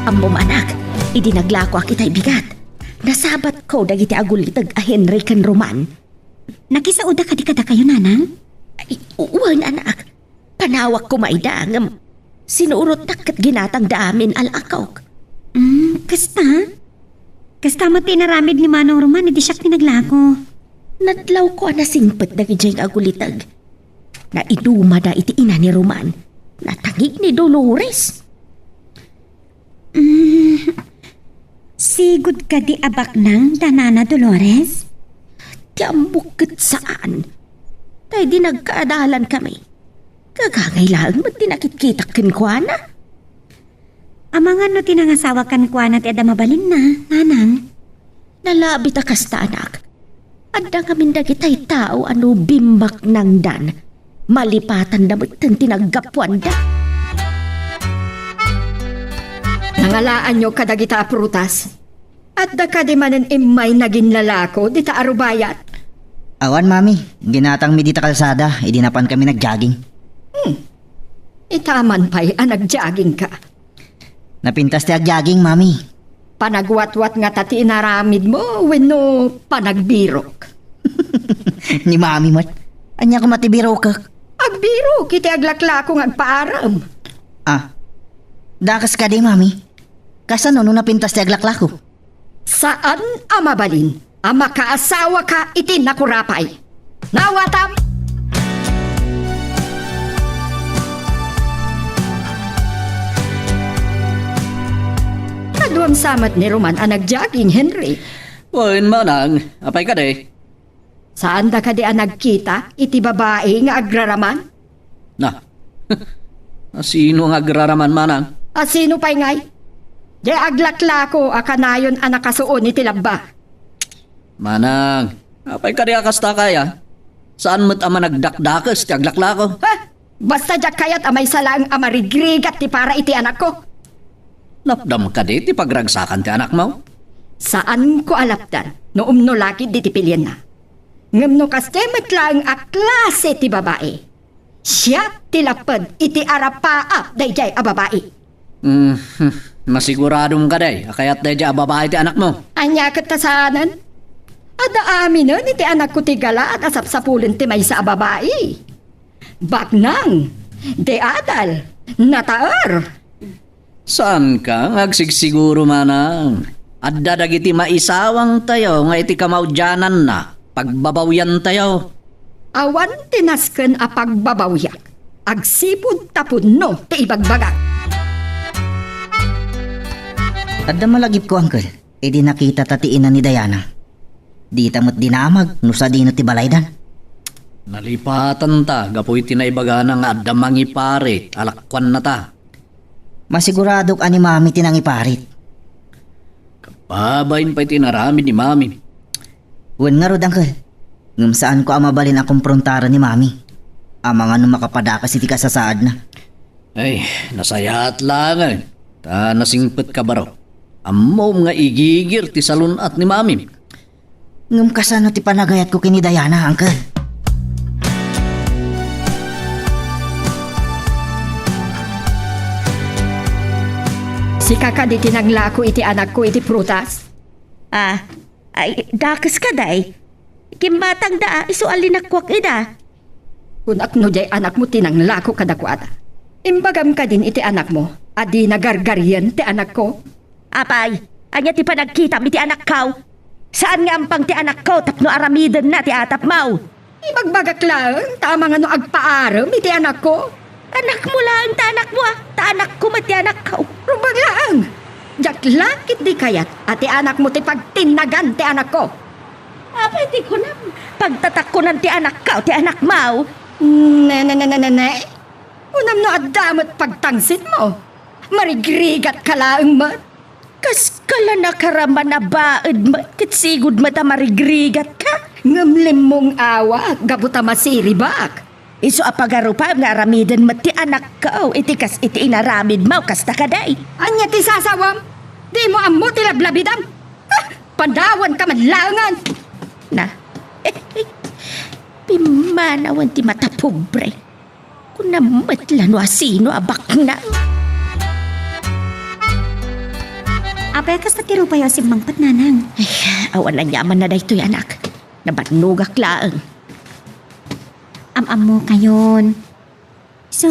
Amom anak, idinaglako akitay bigat. Nasabat ko dagiti agulitag a Henry kan Roman. Nakisauda ka di kada kayo, nanang? Ay, uwan anak. Panawak ko maidangam. Sinurot takat ginatang daamin alakaw. Kasta? Kasta mo tinaramid ni Manong Roman, hindi siya tinaglako. Nadlaw ko na singpet na gijay agulitag. Na iduma da iti ina ni Roman. Natangig ni Dolores. Sigud ka di abak nang Danana Dolores? Tiambukit saan? Tay di nagkaadalan kami. Kagangay lang mo tinakit-kita kinkwana. Amangan no tinangasawa kan kwa na ti ada mabalin na, nanang. Nalabit a kasta anak. Adda ngamin dagitay tao ano bimbak nang dan. Malipatan na mutan tinaggapuan da. Nangalaan nyo kadagita prutas. At da ka di manan imay naging lalako, di ta arubayat. Awan, mami. Ginatang mi dita kalsada, idinapan kami nag-jogging. Itaman pa'y nag-jogging ka. Napintas ti ag-jogging, mami. Panagwat-wat nga tati inaramid mo, wenno panagbirok. Ni mami mat. Anya ko matibiro ka. Agbiro, kiti aglaklakong agpaaram. Ah, dakas ka di, mami. Kasano no napintas ti aglaklako? Saan amabalin? Ang makaasawa ka iti nakurapay. Nawatam! Kaduam samat ni Roman ang nag-jogging, Henry. Wen manang, apay ka de? Saan da ka di ang nagkita iti babae nga agraraman? Na, sino nga agraraman manang? Sino pa'y ngay? Di aglaklako akanayon ang nakasuon iti labba. Manang, apay ka di akasta kaya? Saan mo't ama nagdakdakas ti aglaklako? Ha? Basta diyak kayat amay salang amarigrigat ti para iti anak ko. Lapdam ka di ti pagragsakan ti anak mo? Saan ko alapdan? No umno laki di ti pilyan na. Ngam no kastemet lang a klase ti babae. Siya ti lapad iti arapaap dayjay a babae. Masiguradong ka day, akayat day a babae ti anak mo. Anya kat kasanan? Ada aminan iti anak ko ti gala at asapsapulin ti may sa babae. Baknang, de adal, nataar. Saan ka ngagsigsiguro manang? Adda dagiti maisawang tayo nga iti kamaudyanan na, pagbabawyan tayo. Awan tinasken a pagbabawyak. Agsipod tapunno ti ibagbaga. Adda malagip ko, uncle. E di nakita tatiinan ni Diana. Di tamot dinamag, no sa di na ti balaydan. Nalipatan ta, gapoy tinaibaga nga adda mangipare, alakwan na ta. Masiguradok ani mami tinangiparit. Babayin pa'y tinarami ni mami. Wen nga rod, uncle. Ngam saan ko amabalin ang kumprontaran ni mami. Amang ano makapadakas iti kasasaad na. Ay, nasayat lang eh. Ta nasingpet ka baro. Ammo nga igigir ti salunat ni mami. Ngam kasano ti panagayat ko kini Diana, uncle. Si kaka di tinanglako iti anak ko iti prutas. Ay, dakas ka day. Kimbatang da, isualin akwak ida. Kunak no jay anak mo tinanglako kadakwata. Imbagam ka din iti anak mo. Adi nagargaryan ti anak ko. Apay, anya ti panagkita mi ti anak kaw. Saan nga ampang ti anak kaw tapno aramidan na ti atap mau? Ibagbagak lang, tama nga no agpaaram iti anak ko. Anak mo lang, ta anak mo ta anak ko mati anak kaw. Rubag lang. Jak lakit di kayat ati anak mo ti pagtinagan ti anak ko. Apay, di ko na. Pagtatak ko ng ti anak kaw, ti anak mau. Ne. Unam no adamot pagtangsit mo. Marigrigat ka lang mat. Kas kala nakaraman na baad mat, kitsigod mata marigrigat ka. Ngamlim mong awa, gabuta masiribak. Iso apagarupa nga aramidan mat ti anak kaw, iti kas iti inaramid mau, kas takaday. Anya ti sasawam? Di mo ammo ti lablabidam. Pandawan ka manlangan. Na, pimanawan ti mata pobre. Kung namatlan wa sino abak na. Apay kas natiro pa si mangpat nanang. Ay, awan na nyaman na daytoy anak. Nabatnugak laang. Am mo kayon. So,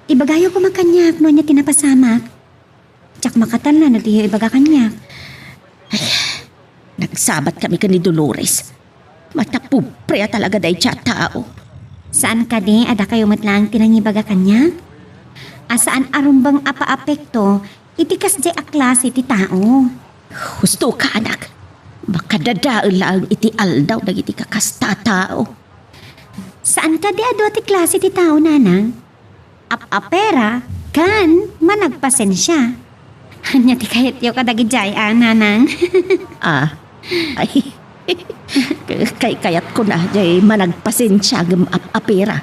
ibagayo ko makanyak no niya tinapasamak. Tsak makatan na nagtiyo ibaga kanyak. Nagsabat kami ka ni Dolores. Mata pobre talaga day siya tao. Saan ka di, ada kayo matlang tinangibaga kanyak? Asaan arumbang apa-apekto, itikas di aklas iti tao. Gusto ka anak. Makadadaan lang iti aldaw na iti kakasta tao. Saan ka di ado ti klase ti tao nanang? Apapera, kan managpasensya. Anya ti kahit yung kadagijay, nanang. Ah, ay, kayat ko na, jay managpasensya gam apira.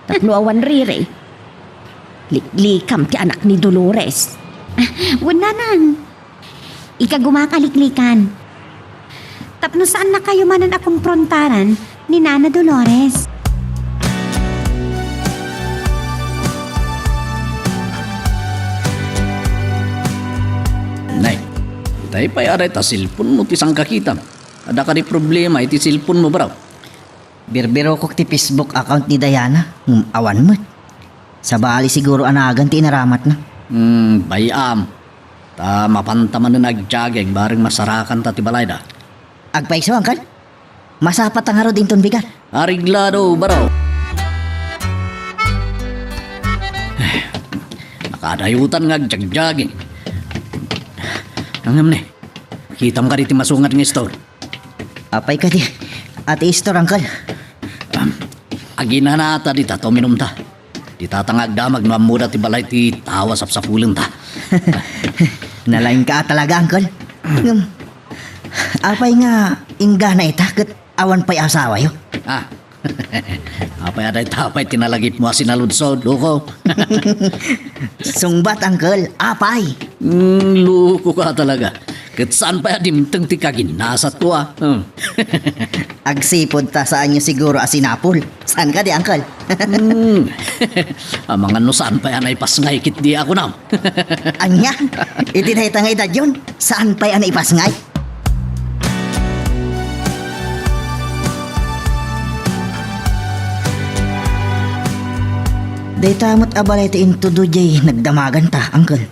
Tapno awan rire. Liklikam ti anak ni Dolores. Wala nang. Ika gumakaliklikan. Tapno saan na kayo manan akong prontaran ni Nana Dolores? Nay, tayo pa'y aray ta silpon mo ti sang kakitam. Ada ka di problema iti silpon mo bro. Birbiro ko ti Facebook account ni Diana. Awan mo. Sa bali siguro anagan ti inaramat na. Bayam. Ta mapantaman na nagjageng bareng masarakan ta ti balay da. Agpaiso, Uncle. Masapat ang haro din ton bigat. Ariglado bro. Nakadayutan nga jagjageng. Angam ni. Kitam ka riti masungat ng store. Apay ka di. Ate Istor, Uncle. Agina na ata di ta, minum ta. Di tatangag damag na mura ti balay ti tawa sapsapulan ta. Nalain ka talaga, Uncle. Apay nga, ingga na itakat awan pa'y asawa yo. Ah, apay aday tapay tinalagip mo sinaludsod, loko. Sungbat, Uncle. Apay. Loko ka talaga. Kat saan pa dimteng ti kaginasat ko ah. Agsipod ta saan nyo siguro asinapol. Saan ka di, Uncle? Ang mga no saan pa yan ay pasngay kit di ako nam. Anya? Itinahita nga edad yun. Saan pa'y ana ipasngay? Day tamot abalay ti intudo jay nagdamagan ta, Uncle.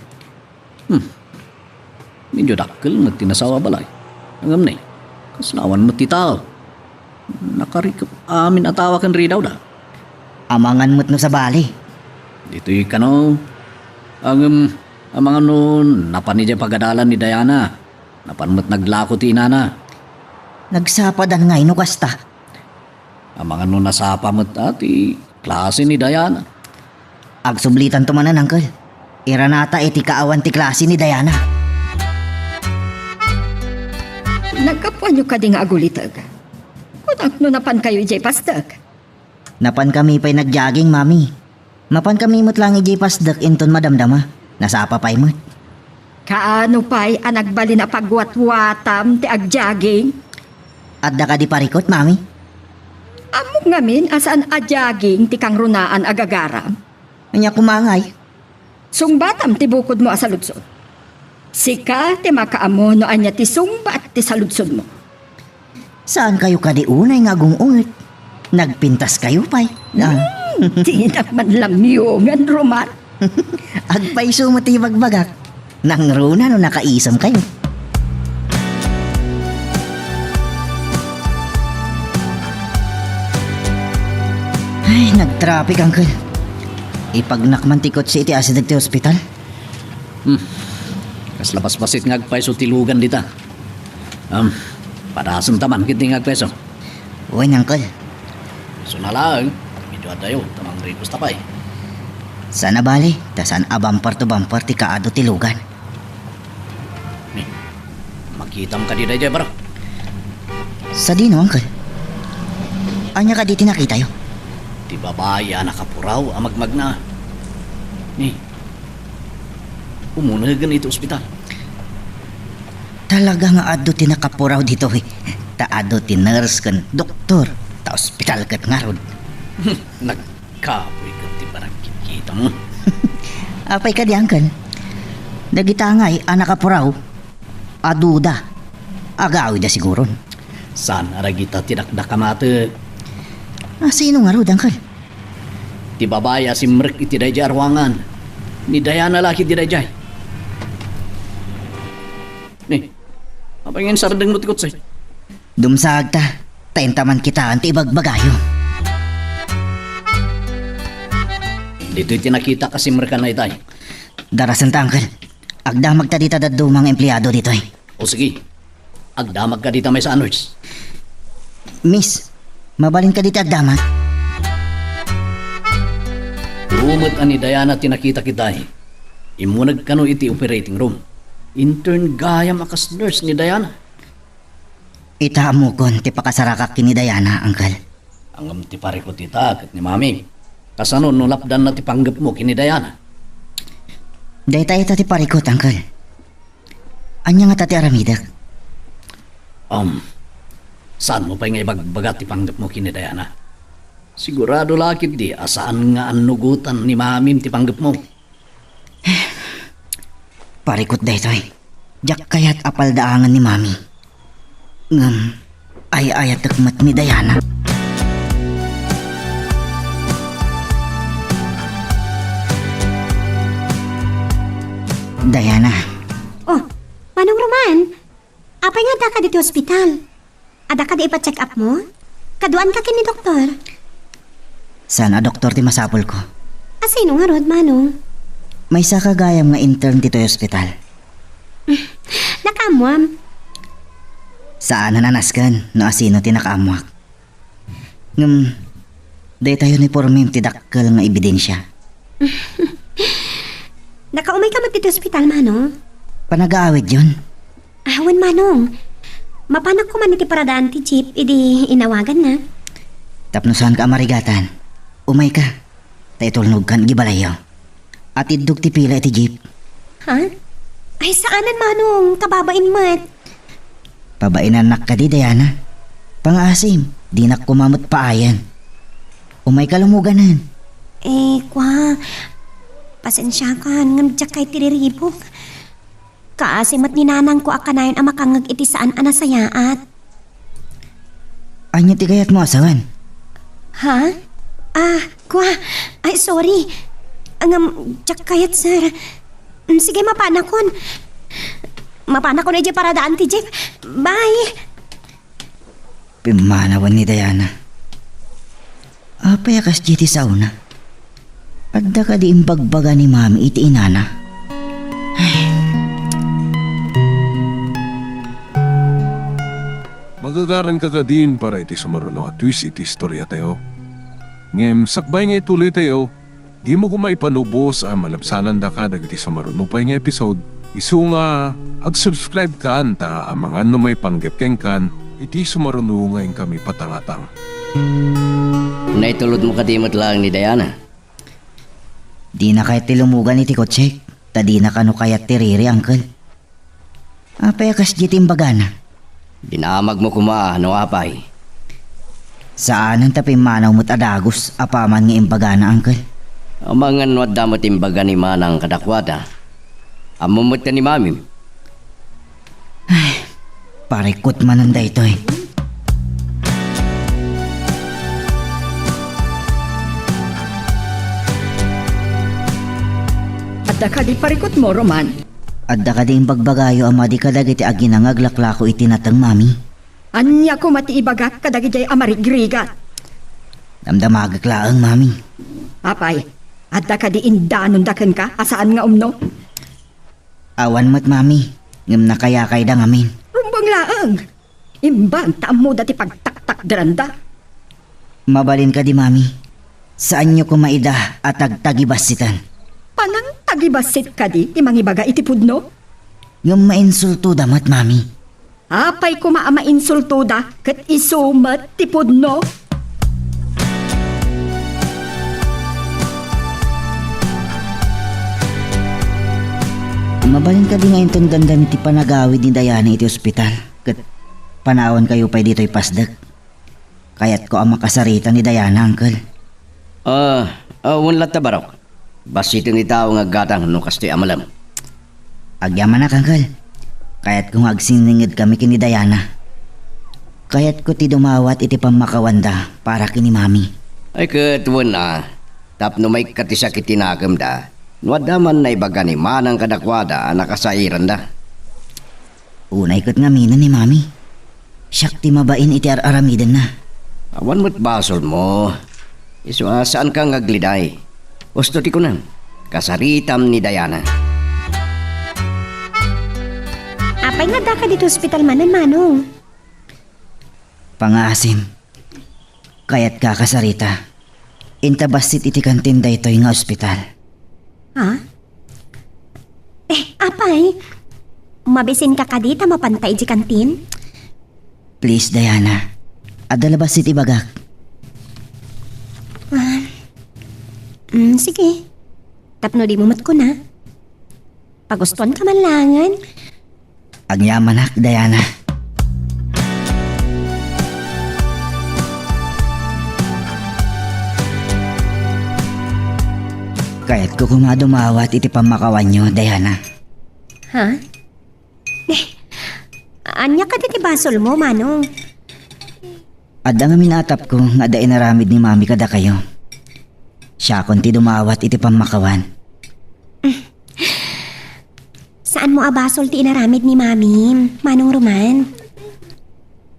Medyo dakkel mo tinasawa balay. Angam na kasnawan mo ti tao. Nakarikap amin atawa kan ri daw da. Amangan mo't no sa bali. Dito'y kano. Ang mga nun, napan ni pagadalan ni Diana. Napan mo't naglako ti inana. Nagsapadan nga ino kasta. Ang mga nun nasapa mo't ati klase ni Diana. Agsublitan to manan, Uncle. Iranata iti kaawan ti klase ni Diana. Nagkapwa nyo ka di nga agulitag. Kunak no napan kayo ijay pasdag. Napan kami pa'y nagjaging, Mami. Mapan kami mo't lang ijay pasdak inton madamdama. Nasapa pa'y mo't. Kaano pa'y anagbali na pagwatwatam ti agjaging? At da ka di parikot, Mami. Among ngamin asaan agjaging ti kang runaan agagaram. Anya kumangay. Sungbatam ti bukod mo asaludsod. Sika ti makaamo no anya ti sungbat ti saludsod mo. Saan kayo kadi unay nga gungungot? Nagpintas kayo pa'y. Di naman lamyongan, Roman. Agpaiso mo ti bagbagak. Nang runa no nakaisam kayo. Ay, nag-traffic, Uncle. Ipagnakmantikot si iti asidag ti hospital. Kas labas-basit nga agpaiso tilugan dita. Padasan taman kit nga agpaiso. Uy, Uncle. So nalang, medyo adayo, tamang ripos tapay. Sana bali, tasan abampar to bampar ti kaado tilugan. Makitam ka di dayjay bro. Sa dino, Uncle. Anya ka di tinakita yo? Di babaya nakapuraw amagmag na. Umunagan ito ospital. Talaga nga ado ti nakapuraw dito eh. Taado ti nurse kan doktor. Ta ospital kat nga rod. Nagkapoy ka ti parang kita mo. Apay ka di, Uncle. Nagitangay anak kapuraw. Aduda. Agawi da siguro. Saan aragita tinakdakamate. Sino nga rod, Uncle? Ti babaya si Mrek iti dayjay arwangan. Ni Diana laki ti dayjay. Apa ingin sardeng mo tikot say? Dumsag ta. Taintaman kita anti ibagbagayo. Dito'y tinakita kasi Mrek na itay. Darasan ta, Uncle. Agdamag ta dita daddo mga empleyado dito eh. O sige, agdamag ka dita may sa nurse. Miss, mabalin ka dito agdamag. Rumot ani Diana tinakita kita eh. Imunag kano iti operating room. Intern gayam akas nurse ni Diana. Ita mo kon ti pakasarakak kini Diana, Uncle. Ang ti pare ko tita kat ni mami. Kasano no lapdan na ti panggap mo kini Diana. Dayta ita ti parikot, Uncle. Anya nga tati aramidak. Saan mo pa nga ibagbagat ti panggap mo kini Diana? Sigurado lakit di asaan nga anugutan ni mami ti panggap mo. Parikot daytoy. Jak kayat apal daangan ni Mami. Ngam, ay-ayat takmat ni Diana. Diana, Oh, Manong Roman, apay nga da ka dito ospital? Ada ka di ipa-check up mo? Kaduan ka kini doktor? sana doktor ti masapol ko. Asino nga rod, Manong? May isa kagayam nga intern dito sa ospital. Nakamuam. Saan nanaskan no asino ti nakaamwak. Ngam, day tayo ni pormim ti dakkel nga ebidensya. Nakaumay ka mo dito ospital, Manong? Panag-aawit yun. Awan, Manong. Mapanak ko man iti paradaan ti jeep, idi inawagan na. Tapno saan ka marigatan. Umay ka. Taitulnog kan gibalayaw. At idug ti pila iti jeep. Ha? Ay, saanan, Manong? Kababain mat. Pabainan ka di, Diana. Pangasim, di nak kumamot paayan. Umay ka lumuganan. Kwa. Pasensya ka, ngam tiyak kay tiriribok. Kaasimat ni nanang ko akanayon ang makangag iti saan anasayaat. Anya ti kayat mo asawan. Ha? Kwa. Ay, sorry. Ngam tiyak kayat, sir. Sige, mapanakon. Mapanakon na di paradaan ti Jeff. Bye. Pimanawan ni Diana. Apay akas di ti sauna. Adda ka di imbagbaga ni Mami iti inana. Magagaran ka ka din para iti sumaruno at twist iti istorya tayo. Ngem, sakbay nga ituloy tayo, di mo kumaipanubos ang malabsanan da ka dagiti sumaruno pa nga episode. Isu nga, ag-subscribe ka anta ang mga may panggap keng kan, iti sumaruno ngayon kami patangatang. Naitulod mo kadimot lang ni Diana. Di na kayat ti lumugan iti kotsek. Ta di na kano kayat ti riri, Uncle. Apay akas di ti imbagana. Dinamag mo kuma, no apay. Saan ang tapi manaw mo't adagos apaman nga imbagana, Uncle? Ang mga nuwad damot imbaga ni manang kadakwada. Amumot ka ni mami. Parikot mananda ito eh. Adda ka di parikot mo, Roman. Adda ka din bagbagayo ama di kadag iti aginangaglaklako iti natang Mami. Anya ko matiibagat kadagijay amarigrigat. Damdamagaklaang, Mami. Apay, adda ka di indanon daken ka, asaan nga umno? Awan mo't, Mami. Ngam nakayakay da ngamin. Rumbang laang. Imbang taam mo dati pagtaktak deranda. Mabalin ka di, Mami. Saan nyo kumaida at tagtagibasitan? Panang tagibasit ka di, imangibaga iti pudno? Yung mainsulto damat, Mami. Apay ko maama insulto da, kat isumat ti pudno? Mabalin ka di ngayon tong dandan iti panagawid ni Diana iti ospital. Kat panawan kayo pa dito'y pasdag. Kaya't ko ang makasarita ni Diana, Uncle. Wala ta barok. Basitin ni tao nga gatang no kastoy amalam. Agyaman na, Uncle. Kaya't kung agsiningid kami kini Diana. Kaya't ko ti dumawat iti pamakawanda para kini Mami. Ay katuwan na. Tapno may katisakit tinagam da. Nwadaman na ibaga ni manang kadakwada nakasairan da. Unay ko't ngaminan ni Mami. Siyak ti mabain iti aramidan na. Awan mo't basol mo. Iso saan ka ngagliday? Gusto ti ko na. Kasaritam ni Diana. Apay nga da ka dito ospital manan, Manong. Pangasim. Kaya't kakasarita. Intabasit iti kantinda ito'y nga ospital. Ha? Apay, mabisin ka kadita mapantay di kantin? Please, Diana. Adalabas iti bagak. Sige. Tapno di mumot ko na. Pagustuhan ka man langan. Ang yamanak, Diana. Kaya't ko kumadumawat iti pamakawan nyo, Diana. Ha? Anya ka ti basol mo, Manong? Adda nga minatap ko nga da inaramid ni mami kada kayo. Siya konti dumawat iti pamakawan. Saan mo abasol ti inaramid ni Mami, Manong Roman?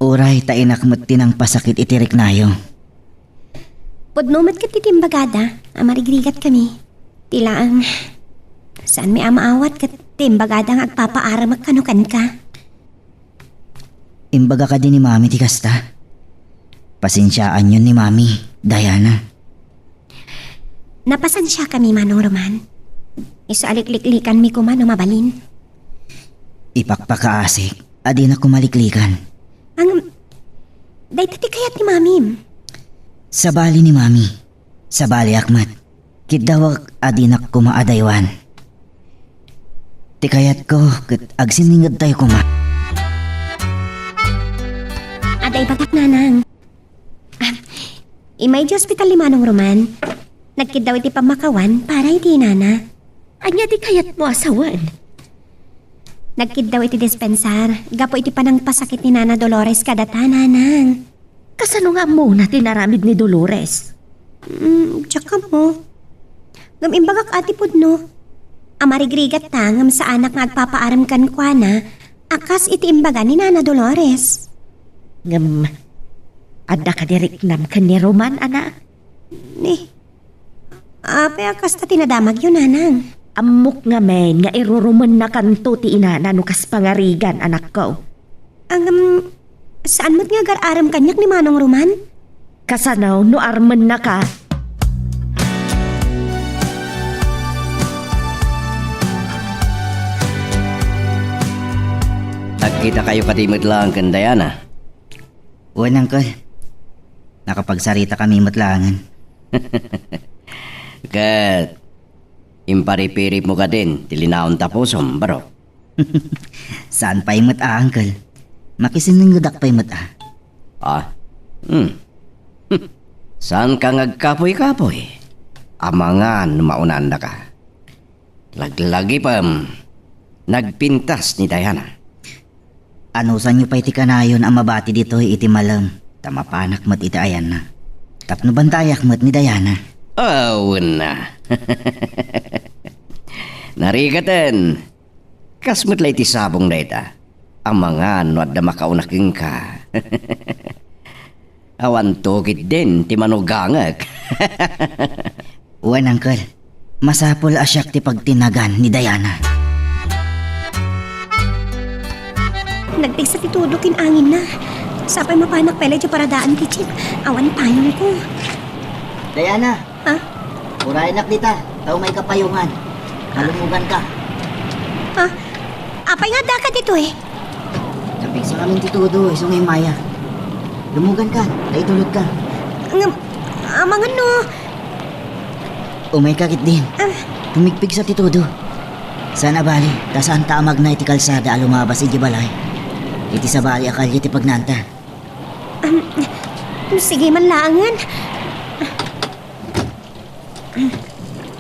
Uray ta inakmot tinang pasakit iti riknayo. Pudnumat ka ti timbagada, amarigrigat kami. Tila ang... Saan may amaawat ka timbagada nga agpapaaramag kanukan ka? Imbaga ka din ni mami ti kasta. Pasensyaan yun ni mami, Diana. Napasansya kami, Manong Roman. Isaalikliklikan mi ko man o mabalin. Ipakpakaasik, adi na kumaliklikan. Ang... Day tati kayat ni Mami. Sa bali ni mami, sa bali akmat, kidawag adi na kumaadaywan. Tikayat ko, kat agsiningad tayo kuma. Aday bagat nanang. Imay di hospital ni Manong Roman. Nagkid daw iti pamakawan para iti nana. Anya di kayat mo asawan. Nagkid daw iti dispensar. Gapo iti panang pasakit ni Nana Dolores kadata, nanang. Kasano nga muna tinaramid ni Dolores? Tsaka mo. Ngam imbagak ati pudno. Amarigrigat ta ngam sa anak nga agpapaaram kan kwa na. Akas iti imbaga ni Nana Dolores. Ngam, adda ka diriknam ka ni Roman, anak. Apay akas ta tinadamag yun, nanang. Amok nga men, nga iruruman na kanto ti inana no kas pangarigan, anak ko. Saan mo't nga gar-aram kanyak ni Manong Roman? Kasanaw no arman na ka. Nagkita kayo katimot lang kan Diana. Uwan, Uncle. Nakapagsarita kami matlangan. Kat, imparipirip mo ka din, tilinaon tapusom, baro. Saan pa imot Uncle? Makisininggudak pa imot Saan ka ngagkapoy-kapoy? Amangan maunan na ka. Laglagi pam, nagpintas ni Diana. Anusan nyo pa iti kanayon ang mabati dito iti malam. Tamapanak mo't iti ayan na. Tapno bantayak mo't ni Diana. Awan na. Narigatan. Kasmo't la iti sabong na ita. Ang mga nuad na makaunaking ka. Awan tugit din ti manugangag. Uwan, Uncle. Masapol asyak ti pagtinagan ni Diana. Nagtigsa ti tudukin angin na. Sapay mapanak pala di paradaan ti Chip. Awan payong ko. Diana! Ha? Urainak dita. Tao may kapayungan. Malumugan ka. Ha? Apay nga dakat ito eh. Kapig sa kaming titudo, isong may maya. Lumugan ka. Naitulog ka. Amangan no. Umay kakit din. Tumigpig sa titudo. Sana bali, tasaan tamag na iti kalsada alumabas iti balay. Iti sa bali akal iti pagnanta. Sige man laangan.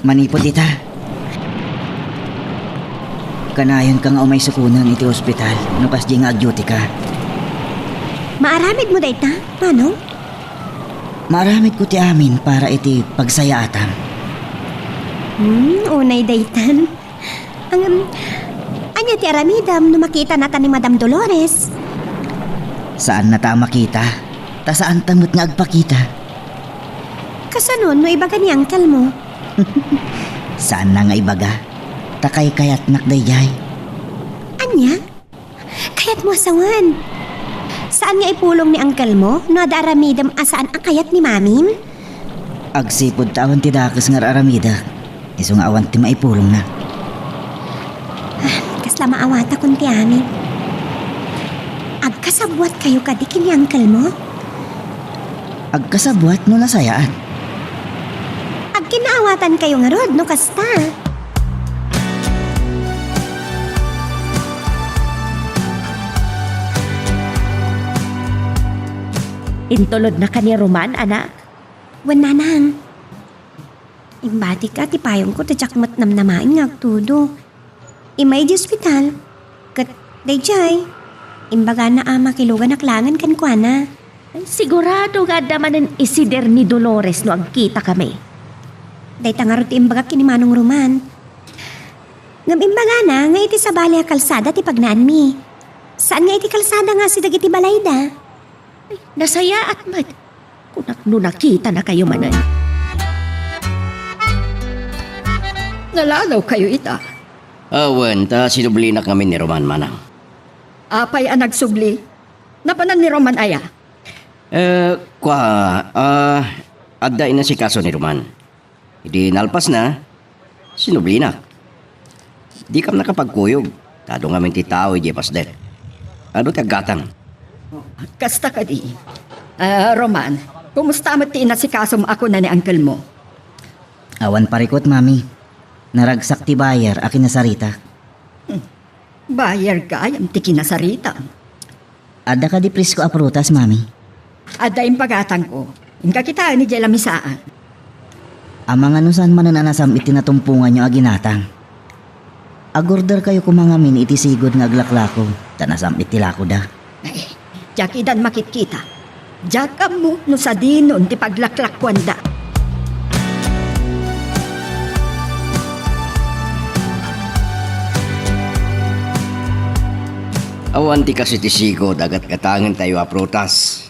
Manipod ita. Kanayon ka nga umay sukunan iti ospital. Nupas di nga agduty ka. Maaramid mo dayta, Manong? Maramit ko ti amin para iti pagsayaatam. Unay daytan. Anya ti aramidam no makita nata ni Madam Dolores. Saan na ta makita? Ta saan tamot nga agpakita? Kasanon no ibaga ni angkal mo. Saan na nga ibaga? Takay kayat nakdayjay. Anya? Kayat mo asawan. Saan nga ipulong ni angkal mo no ada aramidam asaan ang kayat ni Mamim? Agsipod taon ti dakas nga aramida. Iso nga awan ti maipulong na. tla maawata kun ti amin. Agkasabwat kayo kadi kini uncle mo? Agkasabwat no nasayaan. Agkinaawatan kayo nga rod no kasta. Intulod na ka ni Roman, anak. Wala nang. Imbati ka, ti payong ko, tajakmat namnamain nga agtudo. Imay di ospital. Kat, dayjay. Imbaga na ama kilugan naklangan kan kwa na. Ay, sigurado nga damanan isider ni Dolores no agkita kami. Day tangarot ti imbaga kinimanong Roman. Ngam imbaga na, nga iti sa bali a kalsada ti pagnaan mi. Saan nga iti kalsada nga si dagiti balayda? Ay, nasaya at mat. Kunak no nakita na kayo manan. Nalalaw kayo ita. Awan, ta sinubli na kami ni Roman Manang. Apay ang nagsubli. Napanan ni Roman aya. Adda ina si kaso ni Roman. Hindi nalpas na, sinubli na. Di kam nakapagkuyog. Tado nga ti tao, ije pasdet. Ano tagatang? Kasta ka di. Roman, kumusta mo ti inasikaso mo ako na ni uncle mo? Awan parikot, mami. Naragsak ti bayar akin na sarita. Bayar ka, yung ti kinasarita. Ada ka di prisko a prutas, mami. Ada yung pagatang ko. Inka kita ni Jela Misaan. Amang anusan man nanasam iti natumpungan nyo aginatang. Agorder kayo kumangamin iti sigod nga aglaklako. Tanasam iti lako da. Ay, jak idan makikita. Jak mo no sa dinon ti paglaklakwanda. Awan ti kasi ti sigo, dagat katangan tayo a prutas.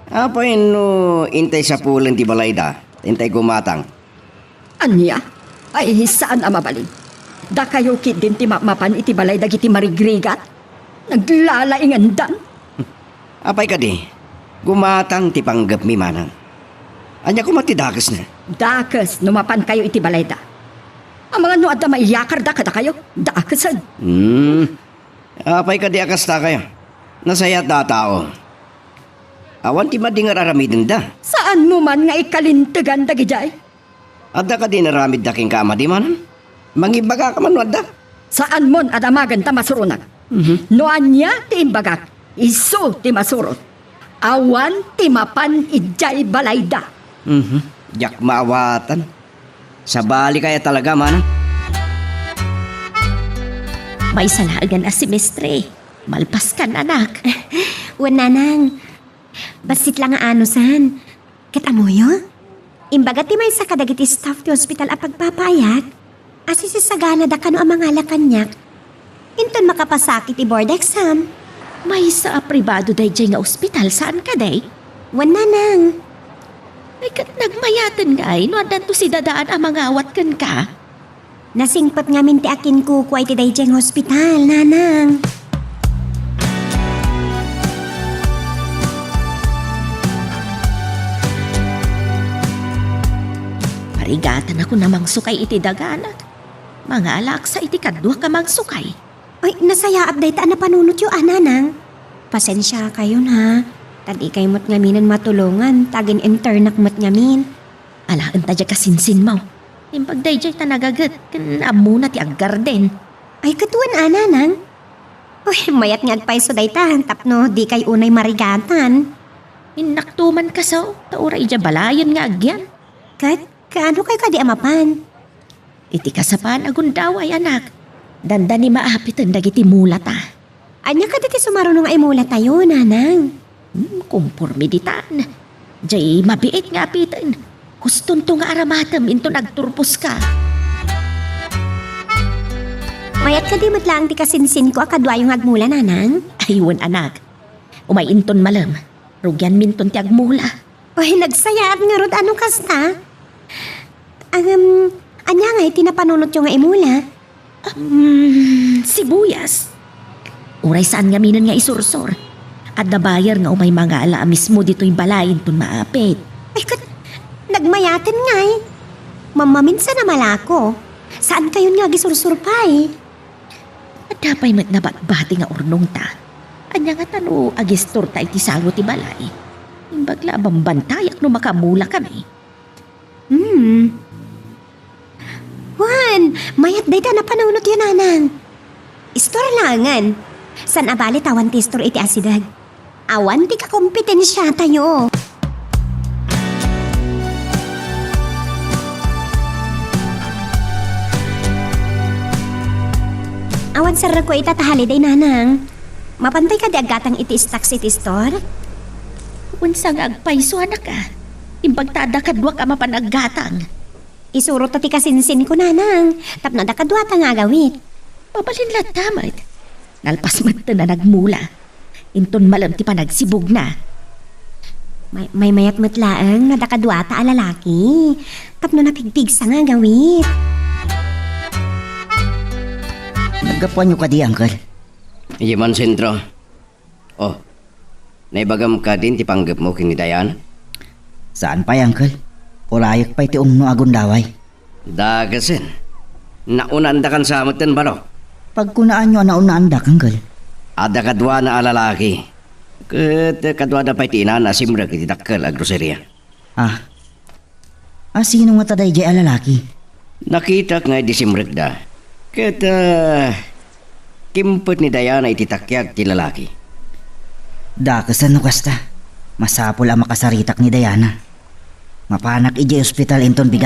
Apain no, intay sa pulan ti balayda, intay gumatang. Anya? Ay, saan ang mabalin? Da kayo kid din ti mapan iti balay dagiti marigrigat? Naglalaingan dan? Apay ka di, gumatang ti panggap mi manang. Anya ko matidakas na. Dakas, numapan kayo iti balay da. Ang mga nuad na maiyakar da kada kayo, dakasan. Apay ka di akasta kayo. Nasaya da tao. Awan ti madingar aramidin da. Saan mo man nga ikalintigan dagijay? Adda ka di naramid da king kama di manan. Mangibaga ka man wadda. Saan mon adamagan ta masurunag? Noan niya ti imbagak, iso ti masurot. Awan ti mapan ijay balayda. Jak maawatan. Sa bali kaya talaga man. May salagan a semestre. Malpas kan, anak. Wala nang. Basit lang nga anusan. Kat amoyo? Imbaga ti may sa kadagiti staff ti hospital a pagpapayat. Asisisagana da kano ang mga lakanyak. Inton makapasakit i board exam. May sa pribado day nga ospital. Saan ka day? Wala nang. Ay, kat nagmayatan nga ay. No, adan to si dadaan ang mga awat kan ka. Nasingpat nga min ti akin kukuay ti dayjeng hospital, nanang. Parigatan ako namang sukay iti daganat. Mga alak sa iti kadwa ka mang sukay. Ay, nasaya update na panunot yung nanang. Pasensya kayo na. Tadi kayo mo't ngaminan matulungan. Tagin internak mo't ngamin. Alaan ta dya kasinsin mo. Impag day dya tanagagat. Kanamo na ti aggarden. Ay, katuan nanang. Uy, mayat nga agpay so dayta. Tapno, di kay unay marigatan. Inaktuman ka sa taura ija balayan nga agyan. Kat, kaano kayo kadi amapan? Iti kasapan agundaw ay anak. Danda ni maapitan dagiti mula ta. Anya ka diti sumarunong ay mula tayo, nanang. Kumpurmi ditan. Jay mabiit nga apitan. Kuston to nga aramatam into nagturpos ka. Mayat ka di matlaang ti kasinsin ko akadwa yung agmula, nanang. Aywan anak. Umay inton malam. Rugyan minton ti agmula. Uy, nagsayaat nga rod anong kasta? Anya nga tinapanunot yung nga imula. Sibuyas. Uray saan nga minan nga isursor. At nabayar nga umay mga ala mismo dito'y balayin ton maapit. Ay, nagmayatin nga eh. Mamaminsan na malako. Saan kayon nga gisursurpay? Napay met nabatbati nga urnong ta. Anya nga tano agistor ta iti sago ti balay. Imbagla bambantayak no makamula kami. Juan, mayat day ta na panunot yun, anang. Istor langan. San abali tawan ti istor iti asidag. Awan ti kakompetensya tayo. Awan sarra ko itatahali day, nanang. Mapantay ka di agatang iti stocks iti store? Unsa nga agpaiso anak ka. Imbagtada kadwa ka mapanaggatang. Isurot ti kasinsin ko, nanang. Tapno da kadwa ta nga gawit. Pabalin latamat. Nalpas mat na nagmula. Inton malam ti panagsibog na. May mayat matlaang na da kadwa ta alalaki. Tapno napigpig sa nga gawit. Naggapuan nyo ka di, Uncle. Yaman sentro. Oh, naibagam ka din ti panggap mo kini Dayan? Saan pa, Uncle? Ulayak pa iti umno agundaway. Dagasin. Naunanda kan sa amatan balo. Pagkunaan nyo naunandak, Uncle. Ada kadwa na alalaki. Kat kadwa da pa iti ina na simrag iti dakkel a groceria. Sino nga taday jay alalaki? Nakita nga di simrag da. Kat kimpot ni Dayana iti takyag ti lalaki. Dakasan no kasta. Masapol ang makasaritak ni Diana. Mapanak iji ospital inton bigat.